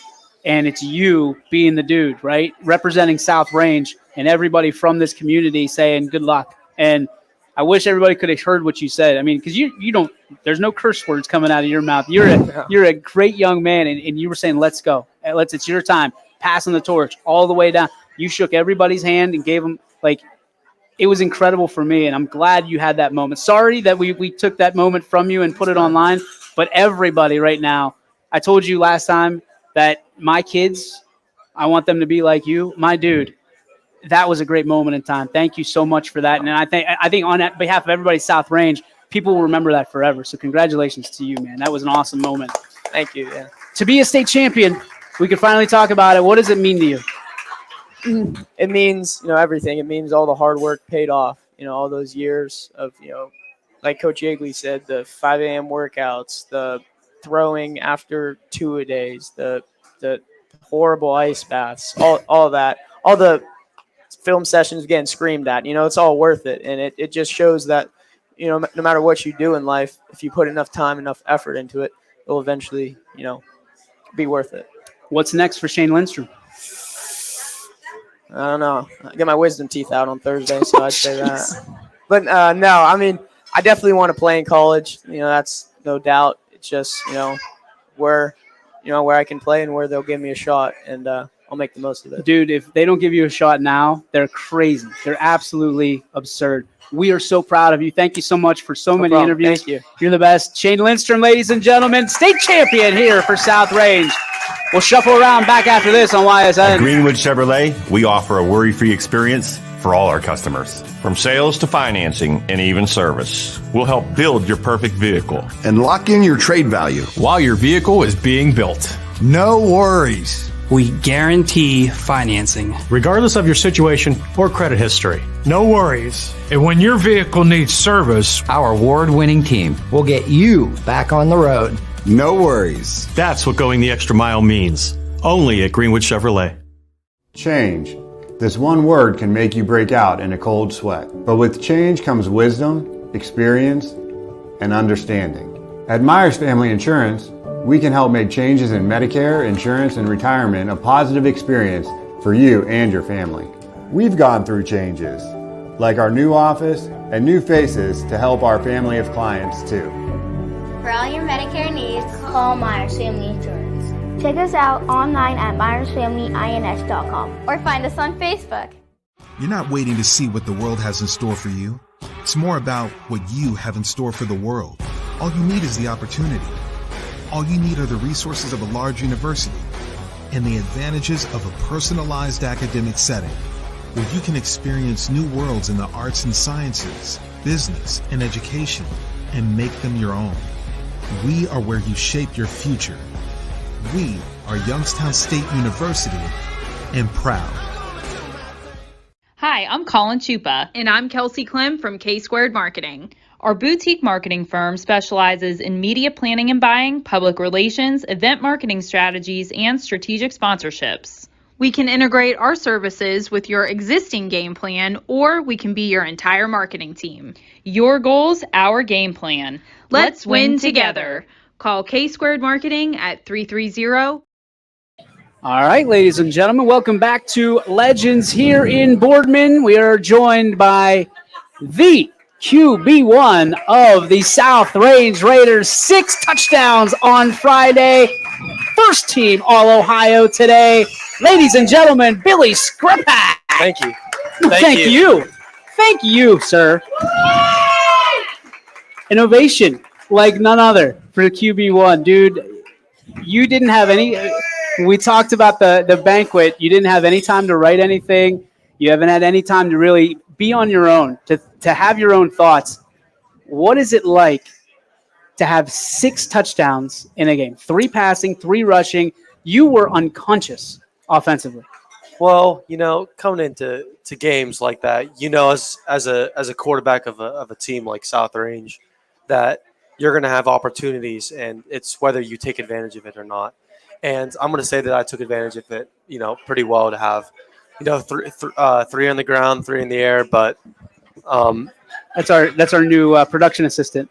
And it's you being the dude, right? Representing South Range and everybody from this community saying good luck. And I wish everybody could have heard what you said. I mean, because you don't, there's no curse words coming out of your mouth. You're a great young man, and you were saying, let's go. It's your time. Passing the torch all the way down. You shook everybody's hand and gave them, it was incredible for me, and I'm glad you had that moment. Sorry that we took that moment from you and put it online, but everybody right now, I told you last time that my kids, I want them to be like you. My dude, that was a great moment in time. Thank you so much for that. And I think on behalf of everybody South Range, people will remember that forever. So congratulations to you, man. That was an awesome moment. Thank you. Yeah. To be a state champion, we could finally talk about it. What does it mean to you? It means, everything. It means all the hard work paid off, all those years of, like Coach Yagley said, the 5 a.m. workouts, the throwing after 2-a-days, the horrible ice baths, all that, all the film sessions getting screamed at, it's all worth it. And it just shows that, no matter what you do in life, if you put enough time, enough effort into it, it'll eventually, be worth it. What's next for Shane Lindstrom? I don't know. I get my wisdom teeth out on Thursday, so I'd say that. But no, I mean, I definitely want to play in college. That's no doubt. It's just where I can play and where they'll give me a shot, and I'll make the most of it. Dude, if they don't give you a shot now, they're crazy. They're absolutely absurd. We are so proud of you. Thank you so much for so many interviews. Thank you. You're the best. Shane Lindstrom, ladies and gentlemen, state champion here for South Range. We'll shuffle around back after this on YSN. At Greenwood Chevrolet, we offer a worry-free experience for all our customers. From sales to financing and even service, we'll help build your perfect vehicle. And lock in your trade value while your vehicle is being built. No worries. We guarantee financing, regardless of your situation or credit history. No worries. And when your vehicle needs service, our award-winning team will get you back on the road. No worries. That's what going the extra mile means. Only at Greenwood Chevrolet. Change. This one word can make you break out in a cold sweat. But with change comes wisdom, experience, and understanding. At Myers Family Insurance, we can help make changes in Medicare, insurance, and retirement a positive experience for you and your family. We've gone through changes, like our new office and new faces to help our family of clients too. For all your Medicare needs, call Myers Family Insurance. Check us out online at MyersFamilyINS.com or find us on Facebook. You're not waiting to see what the world has in store for you. It's more about what you have in store for the world. All you need is the opportunity. All you need are the resources of a large university and the advantages of a personalized academic setting where you can experience new worlds in the arts and sciences, business, and education and make them your own. We are where you shape your future. We are Youngstown State University and proud. Hi, I'm Colin Chupa. And I'm Kelsey Clem from K-Squared Marketing. Our boutique marketing firm specializes in media planning and buying, public relations, event marketing strategies, and strategic sponsorships. We can integrate our services with your existing game plan, or we can be your entire marketing team. Your goals, our game plan. Let's win together. Call K-Squared Marketing at 330. All right, ladies and gentlemen, welcome back to Legends here in Boardman. We are joined by the QB1 of the South Range Raiders. 6 touchdowns on Friday. First team All-Ohio today. Ladies and gentlemen, Billy Scrupak. Thank you. Thank you. Thank you, sir. Innovation like none other for QB1. Dude, you didn't have any... We talked about the banquet. You didn't have any time to write anything. You haven't had any time to really be on your own, to have your own thoughts. What is it like to have 6 touchdowns in a game? 3 passing, 3 rushing. You were unconscious offensively. Well, coming into games like that, as a quarterback of a team like South Range, that you're going to have opportunities, and it's whether you take advantage of it or not. And I'm going to say that I took advantage of it, pretty well to have, 3 on the ground, 3 in the air. But that's our new production assistant.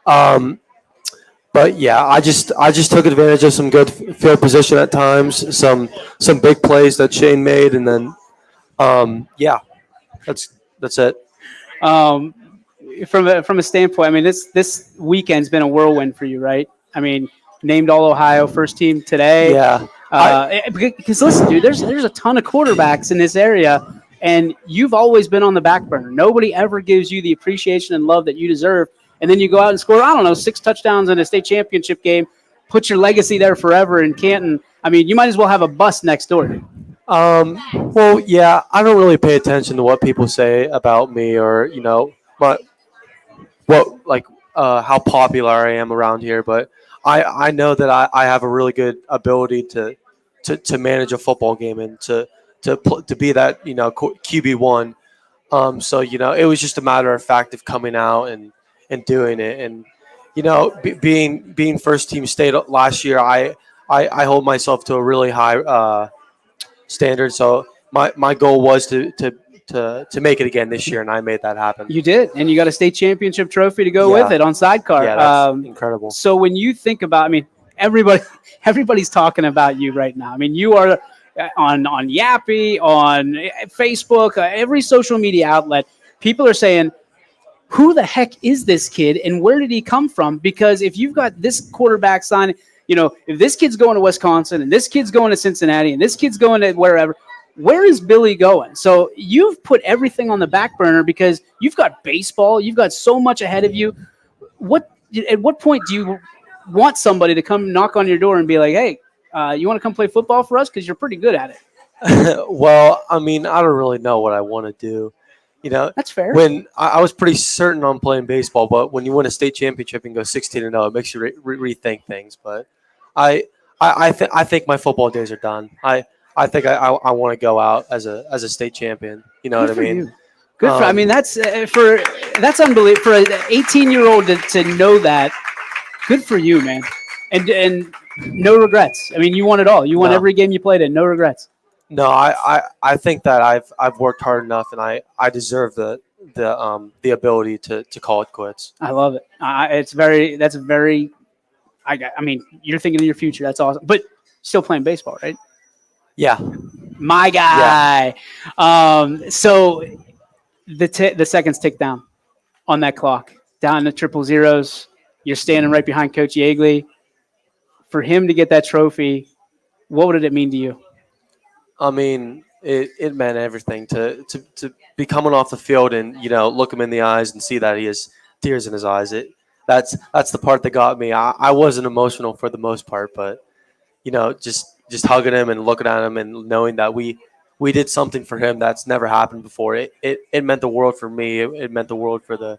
But yeah, I just took advantage of some good field position at times, some big plays that Shane made, and then that's it. From a standpoint, I mean, this weekend's been a whirlwind for you, right? I mean, named All-Ohio first team today. Yeah. Because listen, dude, there's a ton of quarterbacks in this area, and you've always been on the back burner. Nobody ever gives you the appreciation and love that you deserve. And then you go out and score, 6 touchdowns in a state championship game, put your legacy there forever in Canton. I mean, you might as well have a bus next door. Well, yeah, I don't really pay attention to what people say about me or, how popular I am around here. But I know that I have a really good ability to manage a football game and to be that, QB1. So, it was just a matter of fact of coming out and doing it. And, being first team state last year, I hold myself to a really high standard. So my goal was to make it again this year, and I made that happen. You did, and you got a state championship trophy to go with it on sidecar. Yeah, that's incredible. So when you think about, I mean, everybody's talking about you right now. I mean, you are on Yappy, on Facebook, every social media outlet. People are saying, who the heck is this kid and where did he come from? Because if you've got this quarterback sign, if this kid's going to Wisconsin and this kid's going to Cincinnati and this kid's going to wherever, where is Billy going? So you've put everything on the back burner because you've got baseball. You've got so much ahead of you. At what point do you want somebody to come knock on your door and be like, hey, you want to come play football for us? Because you're pretty good at it. Well, I mean, I don't really know what I want to do. That's fair. When I was pretty certain on playing baseball, but when you win a state championship and go 16-0, it makes you rethink things. But I think my football days are done. I think I want to go out as a state champion. You know what I mean? You. Good for. I mean, that's unbelievable for an 18-year-old to know that. Good for you, man. And no regrets. I mean, you won it all. You won every game you played in. No regrets. No, I think that I've worked hard enough, and I deserve the ability to call it quits. I love it. I mean, you're thinking of your future. That's awesome. But still playing baseball, right? Yeah. My guy. Yeah. So the seconds tick down on that clock, down to triple zeros. You're standing right behind Coach Yeagley. For him to get that trophy, what would it mean to you? I mean, it meant everything to be coming off the field and look him in the eyes and see that he has tears in his eyes. That's the part that got me. I wasn't emotional for the most part, but just hugging him and looking at him and knowing that we did something for him that's never happened before. It meant the world for me. It meant the world for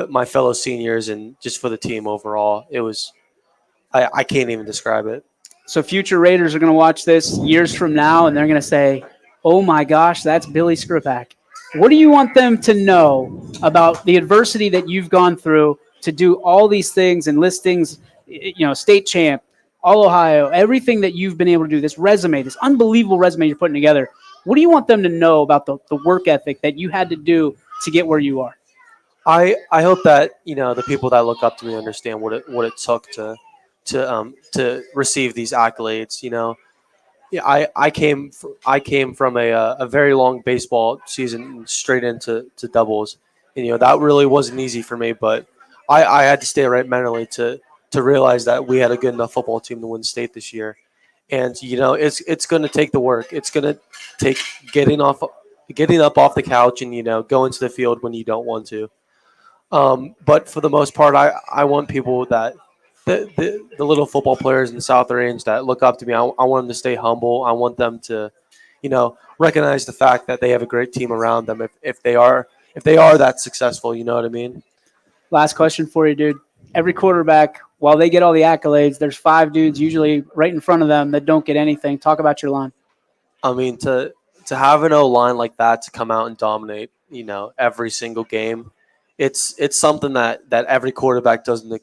my fellow seniors and just for the team overall. It was I can't even describe it. So future Raiders are going to watch this years from now, and they're going to say, oh, my gosh, that's Billy Scrupak. What do you want them to know about the adversity that you've gone through to do all these things and listings, state champ, All-Ohio, everything that you've been able to do, this resume, this unbelievable resume you're putting together? What do you want them to know about the work ethic that you had to do to get where you are? I hope that, the people that look up to me understand what it took to receive these accolades. I came from a very long baseball season straight into doubles, and that really wasn't easy for me. But I had to stay right mentally to realize that we had a good enough football team to win state this year, and it's going to take the work. It's going to take getting up off the couch and going to the field when you don't want to. But for the most part, I want people that. The little football players in the South Range that look up to me, I want them to stay humble. I want them to, recognize the fact that they have a great team around them. If they are that successful, you know what I mean? Last question for you, dude. Every quarterback, while they get all the accolades, there's 5 dudes usually right in front of them that don't get anything. Talk about your line. I mean, to have an O-line like that to come out and dominate, every single game. It's something that every quarterback doesn't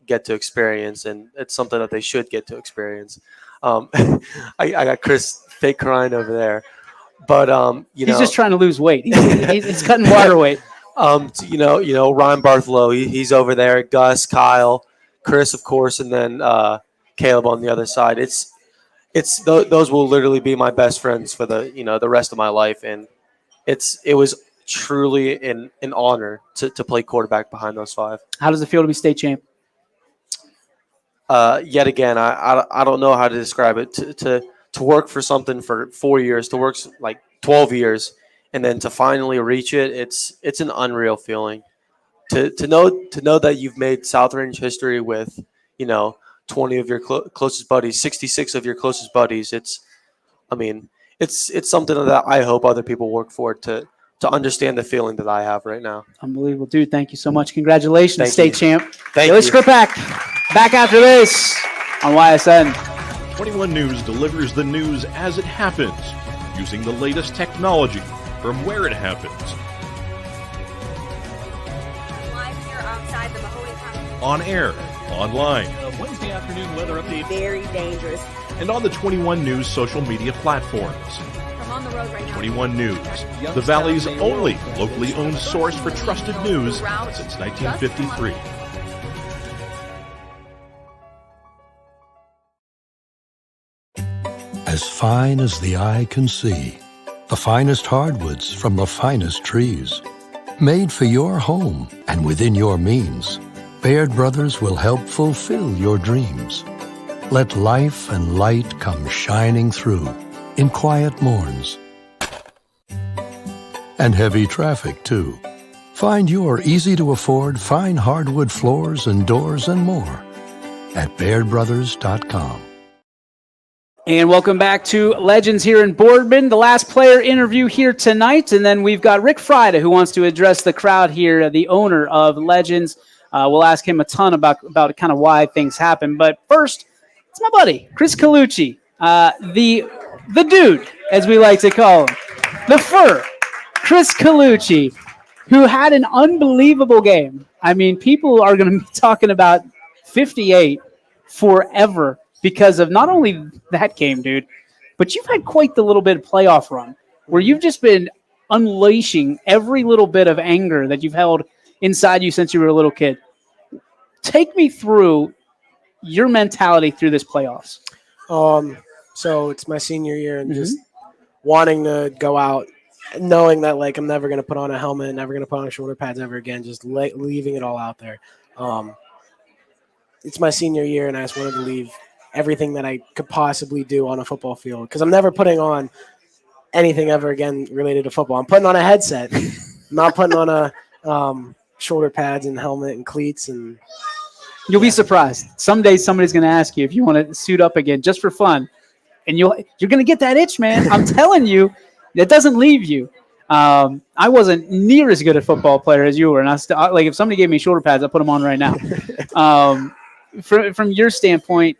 get to experience, and it's something that they should get to experience. I got Chris fake crying over there, but he's just trying to lose weight. He's cutting water weight. Ryan Bartholow, he's over there. Gus, Kyle, Chris, of course, and then Caleb on the other side. Those will literally be my best friends for the rest of my life, and it was truly an honor to play quarterback behind those 5. How does it feel to be state champ? Yet again, I don't know how to describe it. To work for something for 4 years, to work like 12 years, and then to finally reach it, it's an unreal feeling. To know that you've made South Range history with 20 of your closest buddies, 66 of your closest buddies. It's something that I hope other people work for to understand the feeling that I have right now. Unbelievable. Dude, thank you so much. Congratulations, state champ. Thank Billy you. Scrupak, back after this on YSN. 21 News delivers the news as it happens, using the latest technology from where it happens. Live here outside the Mahoney County. On air, online, Wednesday afternoon weather update. Very dangerous. and on the 21 News social media platforms. I'm on the road right now. 21 News, the Valley's only locally owned source for trusted news since 1953. As fine as the eye can see, the finest hardwoods from the finest trees. Made for your home and within your means, Baird Brothers will help fulfill your dreams. Let life and light come shining through in quiet morns. And heavy traffic, too. Find your easy-to-afford fine hardwood floors and doors and more at BairdBrothers.com. And welcome back to Legends here in Boardman. The last player interview here tonight. And then we've got Rick Friday, who wants to address the crowd here, the owner of Legends. We'll ask him a ton about kind of why things happen. But first, it's my buddy, Chris Colucci, the dude, as we like to call him, the fur, Chris Colucci, who had an unbelievable game. I mean, people are going to be talking about 58 forever because of not only that game, dude, but you've had quite the little bit of playoff run where you've just been unleashing every little bit of anger that you've held inside you since you were a little kid. Take me through your mentality through this playoffs. So it's my senior year and just wanting to go out, knowing that like I'm never going to put on a helmet, never going to put on shoulder pads ever again, just leaving it all out there. It's my senior year and I just wanted to leave everything that I could possibly do on a football field because I'm never putting on anything ever again related to football. I'm putting on a headset. I'm not putting on a shoulder pads and helmet and cleats. And you'll be surprised. Someday somebody's going to ask you if you want to suit up again just for fun. And you're going to get that itch, man. I'm telling you, it doesn't leave you. I wasn't near as good a football player as you were, and like if somebody gave me shoulder pads, I'd put them on right now. From your standpoint,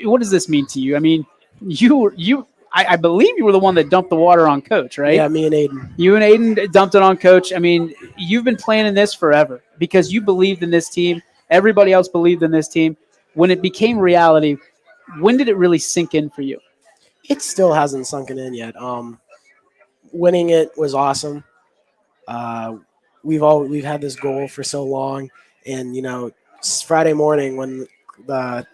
what does this mean to you? I mean, I believe you were the one that dumped the water on Coach, right? Yeah, me and Aiden. You and Aiden dumped it on Coach. I mean, you've been planning this forever because you believed in this team. Everybody else believed in this team. When it became reality, when did it really sink in for you? It still hasn't sunken in yet. Winning it was awesome. We've had this goal for so long, and you know, Friday morning when the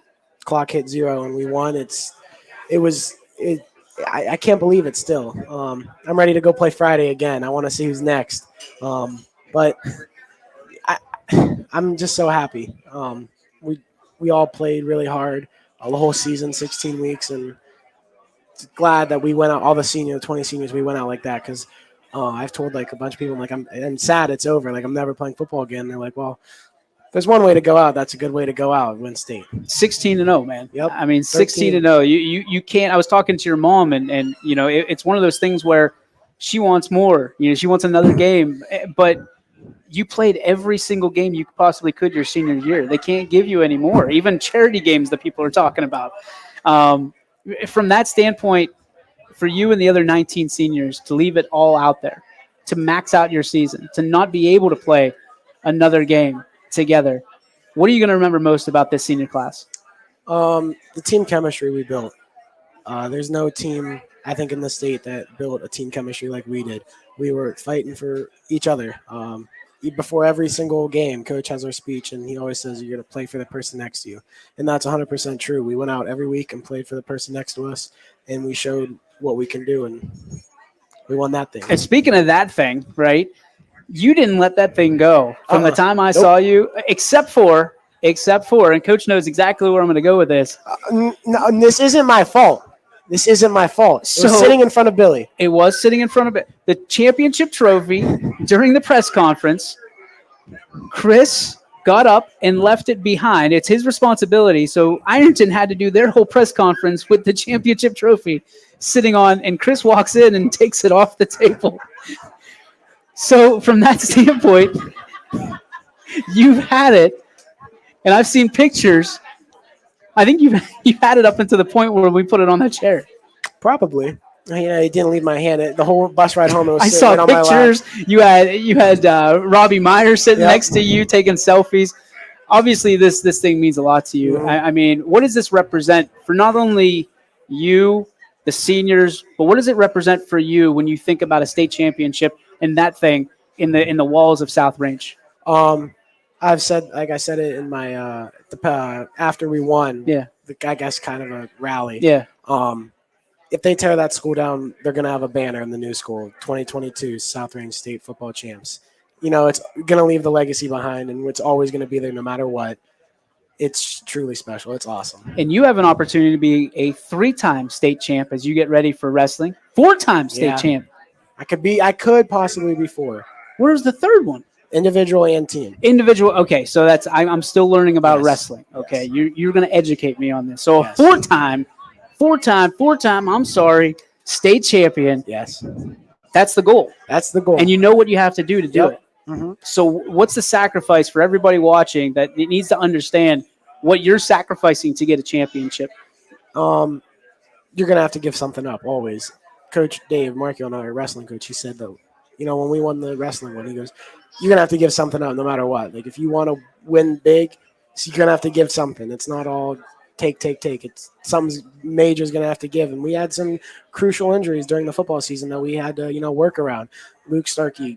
clock hit 0 and we won, I can't believe it still. I'm ready to go play Friday again. I want to see who's next. But I'm just so happy. We all played really hard the whole season, 16 weeks, and glad that we went out, all the 20 seniors, we went out like that, because I've told like a bunch of people, like I'm sad it's over, like I'm never playing football again. They're like, well, there's one way to go out. That's a good way to go out. Win state. 16-0, man. Yep. I mean, 16-0. You can't. I was talking to your mom, and you know, it's one of those things where she wants more. You know, she wants another game, but you played every single game you possibly could your senior year. They can't give you any more. Even charity games that people are talking about. From that standpoint, for you and the other 19 seniors to leave it all out there, to max out your season, to not be able to play another game together, what are you going to remember most about this senior class? The team chemistry we built. There's no team, I think, in the state that built a team chemistry like we did. We were fighting for each other. Before every single game, Coach has our speech, and he always says you're going to play for the person next to you. And that's 100% true. We went out every week and played for the person next to us, and we showed what we can do, and we won that thing. And speaking of that thing, right, you didn't let that thing go from the time I saw you, except for, and Coach knows exactly where I'm going to go with this. No, this isn't my fault. This isn't my fault. It was sitting in front of Billy. It was sitting in front of it. The championship trophy during the press conference, Chris got up and left it behind. It's his responsibility. So Ironton had to do their whole press conference with the championship trophy sitting on, and Chris walks in and takes it off the table. So from that standpoint, you've had it, and I've seen pictures. I think you've had it up until the point where we put it on that chair. Probably. Yeah, it didn't leave my hand. The whole bus ride home, it was I sitting saw right on my lap. pictures. You had Robbie Meyer sitting next to you taking selfies. Obviously, this thing means a lot to you. Mm-hmm. I mean, what does this represent for not only you, the seniors, but what does it represent for you when you think about a state championship and that thing in the walls of South Range? I've said, like I said it in my after we won. Yeah. I guess kind of a rally. Yeah. If they tear that school down, they're going to have a banner in the new school, 2022 South Range State Football Champs. You know, it's going to leave the legacy behind, and it's always going to be there no matter what. It's truly special. It's awesome. And you have an opportunity to be a 3-time state champ as you get ready for wrestling. 4-time state champ. I could possibly be 4. Where's the third one? Individual and team. Individual. Okay, so I'm still learning about wrestling. Okay, yes. You're going to educate me on this. So a 4-time. I'm sorry, state champion. Yes, that's the goal. That's the goal. And you know what you have to do to do it. Mm-hmm. So what's the sacrifice for everybody watching that it needs to understand what you're sacrificing to get a championship? You're gonna have to give something up always. Coach Dave Markio, our wrestling coach, he said that, you know, when we won the wrestling one, he goes, you're gonna have to give something up no matter what. Like if you want to win big, so you're gonna have to give something. It's not all take. It's some major is going to have to give. And we had some crucial injuries during the football season that we had to, work around. Luke Starkey,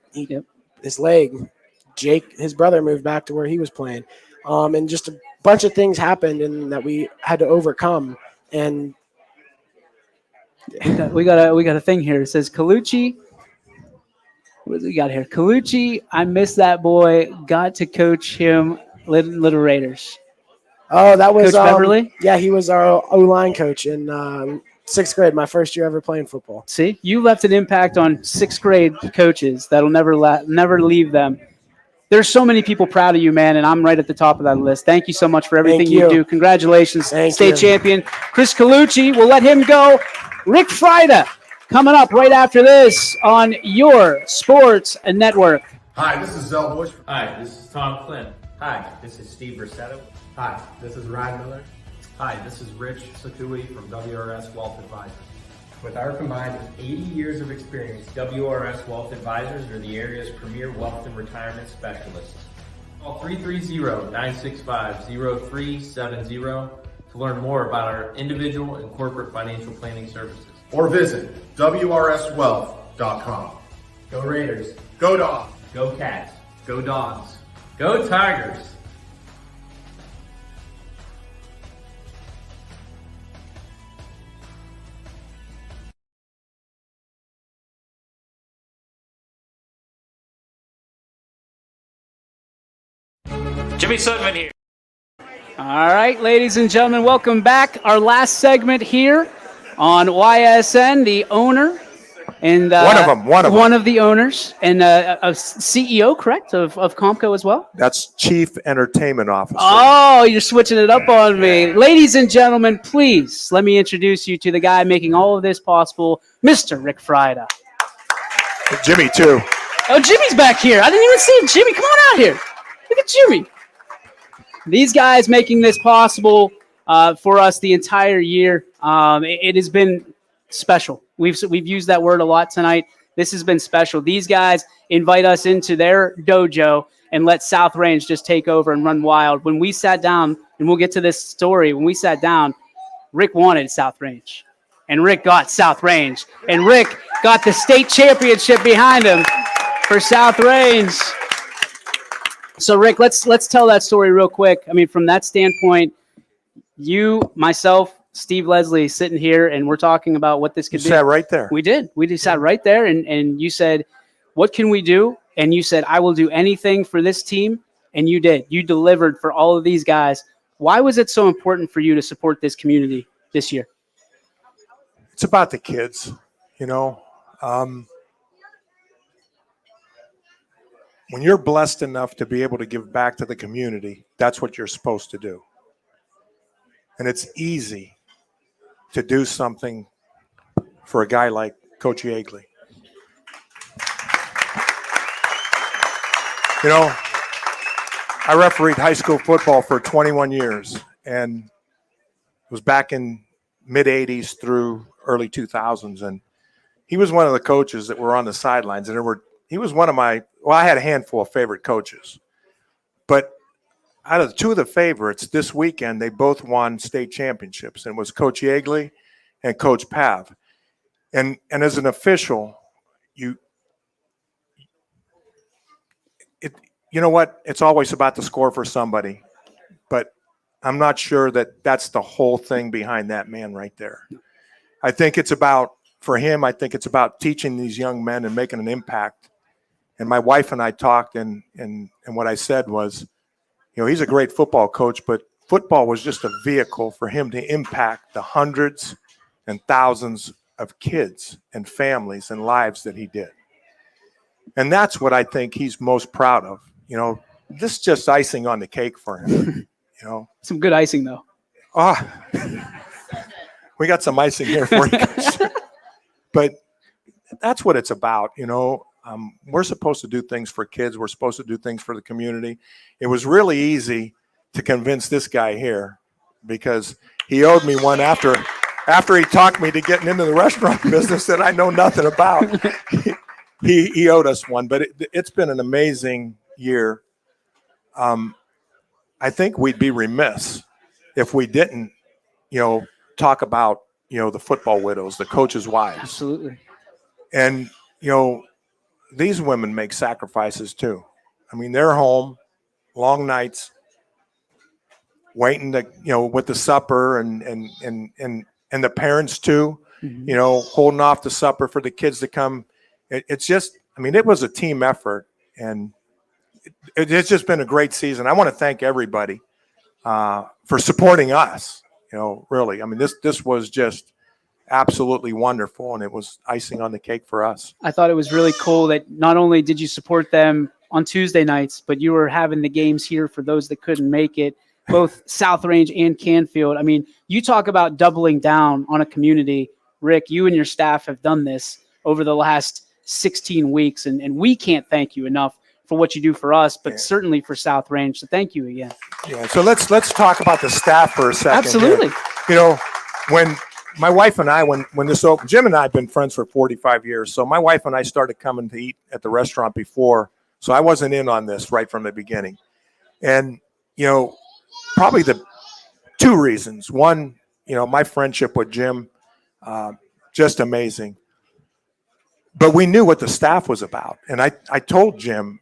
his leg. Jake, his brother, moved back to where he was playing. And just a bunch of things happened and that we had to overcome. And we got a thing here. It says Colucci. What do we got here? Colucci, I miss that boy. Got to coach him, Little Raiders. Oh, that was Coach Beverly? Yeah, he was our O-line coach in 6th grade, my first year ever playing football. See, you left an impact on 6th grade coaches that'll never leave them. There's so many people proud of you, man, and I'm right at the top of that list. Thank you so much for everything you do. Congratulations, state champion. Chris Colucci, we'll let him go. Rick Frida coming up right after this on your Sports Network. Hi, this is Zell Bush. Hi, this is Tom Flynn. Hi, this is Steve Versetto. Hi, this is Ryan Miller. Hi, this is Rich Sakui from WRS Wealth Advisors. With our combined 80 years of experience, WRS Wealth Advisors are the area's premier wealth and retirement specialists. Call 330-965-0370 to learn more about our individual and corporate financial planning services. Or visit WRSwealth.com. Go Raiders. Go Dogs. Go Cats. Go Dogs. Go Tigers. Jimmy Sudman here. All right, ladies and gentlemen, welcome back. Our last segment here on YSN, the owner and one of the owners and a CEO, correct, of Comco as well. That's Chief Entertainment Officer. Oh, you're switching it up on me, ladies and gentlemen. Please let me introduce you to the guy making all of this possible, Mr. Rick Frida. Jimmy too. Oh, Jimmy's back here. I didn't even see him. Jimmy, come on out here. Look at Jimmy. These guys making this possible for us the entire year. It has been special. We've used that word a lot tonight. This has been special. These guys invite us into their dojo and let South Range just take over and run wild. When we sat down, and we'll get to this story, when we sat down, Rick wanted South Range. And Rick got South Range. And Rick got the state championship behind him for South Range. So, Rick, let's tell that story real quick. I mean, from that standpoint, you, myself, Steve Leslie sitting here, and we're talking about what this could be. You sat right there. We did. We just sat right there, and you said, what can we do? And you said, I will do anything for this team, and you did. You delivered for all of these guys. Why was it so important for you to support this community this year? It's about the kids, you know. When you're blessed enough to be able to give back to the community, that's what you're supposed to do. And it's easy to do something for a guy like Coach Yeagley. You know, I refereed high school football for 21 years, and it was back in mid-'80s through early 2000s. And he was one of the coaches that were on the sidelines, and he was one of my, well, I had a handful of favorite coaches. But out of the two of the favorites this weekend, they both won state championships, and it was Coach Yeagley and Coach Pav. And as an official, you know what? It's always about the score for somebody, but I'm not sure that that's the whole thing behind that man right there. I think it's about, for him, I think it's about teaching these young men and making an impact. And my wife and I talked, and what I said was, you know, he's a great football coach, but football was just a vehicle for him to impact the hundreds and thousands of kids and families and lives that he did. And that's what I think he's most proud of. You know, this is just icing on the cake for him. You know, some good icing though. We got some icing here for you guys. But that's what it's about, you know. We're supposed to do things for kids. We're supposed to do things for the community. It was really easy to convince this guy here because he owed me one after he talked me to getting into the restaurant business that I know nothing about. He owed us one, but it's been an amazing year. I think we'd be remiss if we didn't, you know, talk about, you know, the football widows, the coaches' wives. Absolutely. And, you know, these women make sacrifices too. I mean, they're home, long nights, waiting to, you know, with the supper and the parents too, you know, holding off the supper for the kids to come. It's just, I mean, it was a team effort, and it's just been a great season. I want to thank everybody for supporting us, you know, really. I mean, this was just absolutely wonderful, and it was icing on the cake for us. I thought it was really cool that not only did you support them on Tuesday nights, but you were having the games here for those that couldn't make it, both South Range and Canfield. I mean, you talk about doubling down on a community. Rick, you and your staff have done this over the last 16 weeks, and we can't thank you enough for what you do for us, but certainly for South Range. So thank you again. Yeah. So let's talk about the staff for a second. Absolutely. Here. You know, when my wife and I, when this opened, Jim and I have been friends for 45 years. So my wife and I started coming to eat at the restaurant before. So I wasn't in on this right from the beginning. And, you know, probably the two reasons. One, you know, my friendship with Jim, just amazing. But we knew what the staff was about. And I told Jim,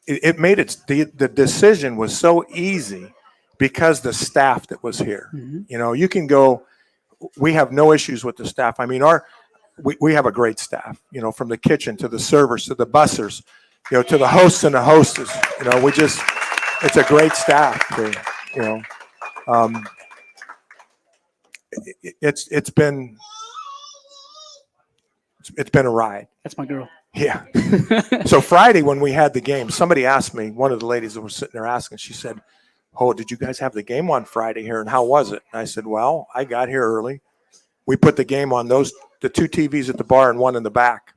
it made it, the decision was so easy because the staff that was here. Mm-hmm. You know, you can go, we have no issues with the staff. I mean, we have a great staff, you know, from the kitchen to the servers to the bussers, you know, to the hosts and the hostess. You know, it's a great staff. You know, it's been a ride. That's my girl. Yeah. So Friday when we had the game, somebody asked me, one of the ladies that were sitting there asking, she said, "Oh, did you guys have the game on Friday here, and how was it?" And I said, "Well, I got here early. We put the game on the two TVs at the bar and one in the back,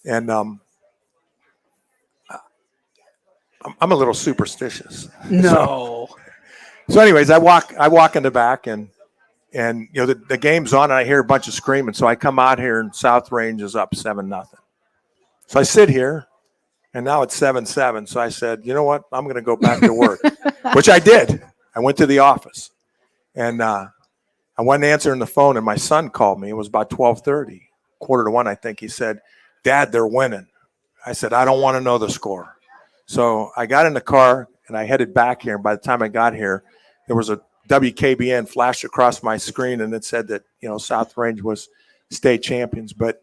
and I'm a little superstitious." No. So anyways, I walk in the back and you know the game's on and I hear a bunch of screaming. So I come out here and South Range is up 7-0. So I sit here and now it's 7-7. So I said, you know what? I'm going to go back to work, which I did. I went to the office and I wasn't answering the phone and my son called me. It was about 12:30, 1:45, I think. He said, "Dad, they're winning." I said, "I don't want to know the score." So I got in the car and I headed back here. And by the time I got here, there was a WKBN flashed across my screen and it said that, you know, South Range was state champions. But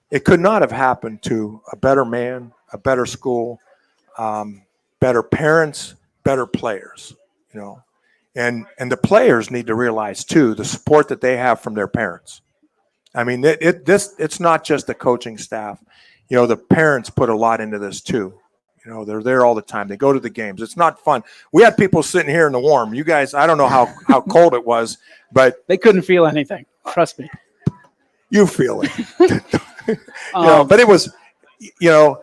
it could not have happened to a better man, a better school, better parents, better players, you know. And the players need to realize, too, the support that they have from their parents. I mean, it's not just the coaching staff. You know, the parents put a lot into this, too. You know, they're there all the time. They go to the games. It's not fun. We had people sitting here in the warm. You guys, I don't know how cold it was, but they couldn't feel anything. Trust me. You feel it. You know, but it was, you know,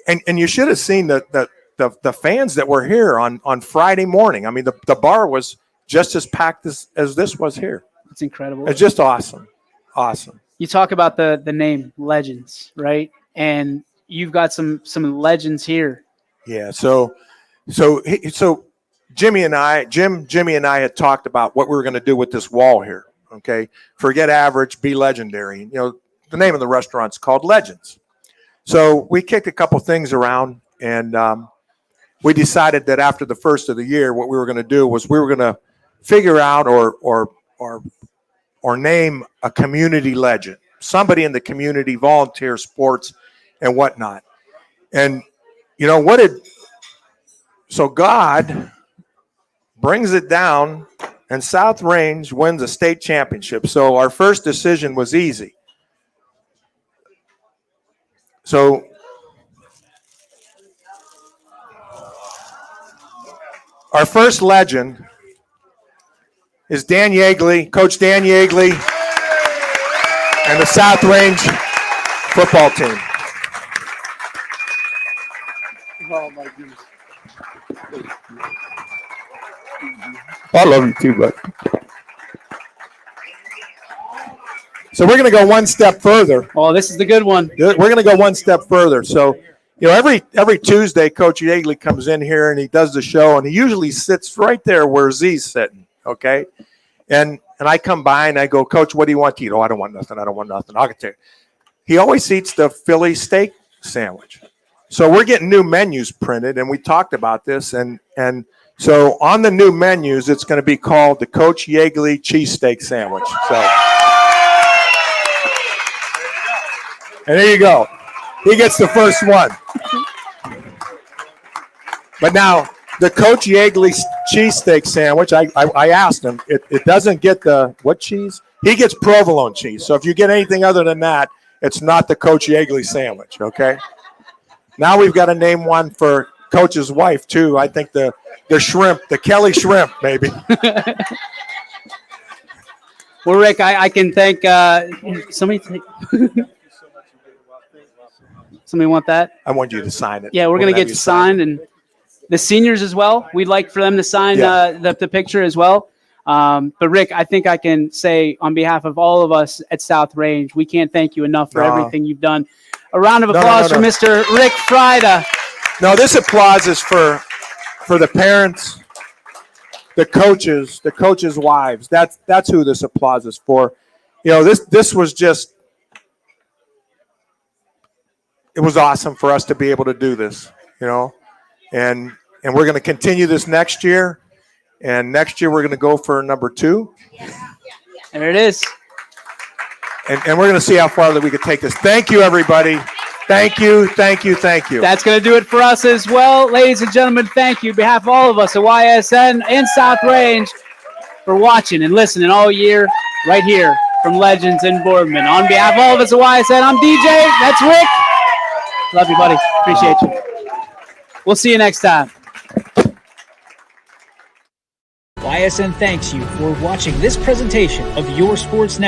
and you should have seen the fans that were here on Friday morning. I mean, the bar was just as packed as this was here. It's incredible. It's just awesome. Awesome. You talk about the name Legends, right? And you've got some legends here. Yeah. So Jimmy and I had talked about what we were going to do with this wall here. Okay. Forget average, be legendary. You know, the name of the restaurant's called Legends. So we kicked a couple things around and we decided that after the first of the year, what we were going to do was we were going to figure out or name a community legend, somebody in the community, volunteer sports and whatnot. And, you know, so God brings it down and South Range wins a state championship. So our first decision was easy. So our first legend is Dan Yeagley, Coach Dan Yeagley, and the South Range football team. Oh, my goodness. I love you too, bud. So we're going to go one step further. Oh, this is the good one. We're going to go one step further. So, you know, every Tuesday, Coach Yeagley comes in here and he does the show, and he usually sits right there where Z's sitting, okay? And I come by and I go, "Coach, what do you want to eat?" "Oh, I don't want nothing. I don't want nothing." "I'll get to you." He always eats the Philly steak sandwich. So we're getting new menus printed, and we talked about this, and so on the new menus, it's going to be called the Coach Yeagley cheesesteak sandwich. So, and there you go. He gets the first one. But now, the Coach Yeagley cheesesteak sandwich, I asked him, it doesn't get the, what cheese? He gets provolone cheese. So if you get anything other than that, it's not the Coach Yeagley sandwich, okay? Now we've got to name one for Coach's wife, too. I think the shrimp, the Kelly shrimp, maybe. Well, Rick, I can thank somebody. Somebody want that? I want you to sign it. Yeah, we're going to get you signed, and the seniors as well. We'd like for them to sign the picture as well. But Rick, I think I can say on behalf of all of us at South Range, we can't thank you enough for everything you've done. A round of applause for Mr. Rick Frida. No, this applause is for the parents, the coaches' wives. That's who this applause is for. You know, this was just, it was awesome for us to be able to do this, you know, and we're going to continue this next year. And next year we're going to go for number 2. There it is. And we're going to see how far that we could take this. Thank you, everybody. Thank you, thank you, thank you. That's going to do it for us as well. Ladies and gentlemen, thank you on behalf of all of us at YSN and South Range for watching and listening all year right here from Legends in Boardman. On behalf of all of us at YSN, I'm DJ. That's Rick. Love you, buddy. Appreciate you. We'll see you next time. YSN thanks you for watching this presentation of Your Sports Network.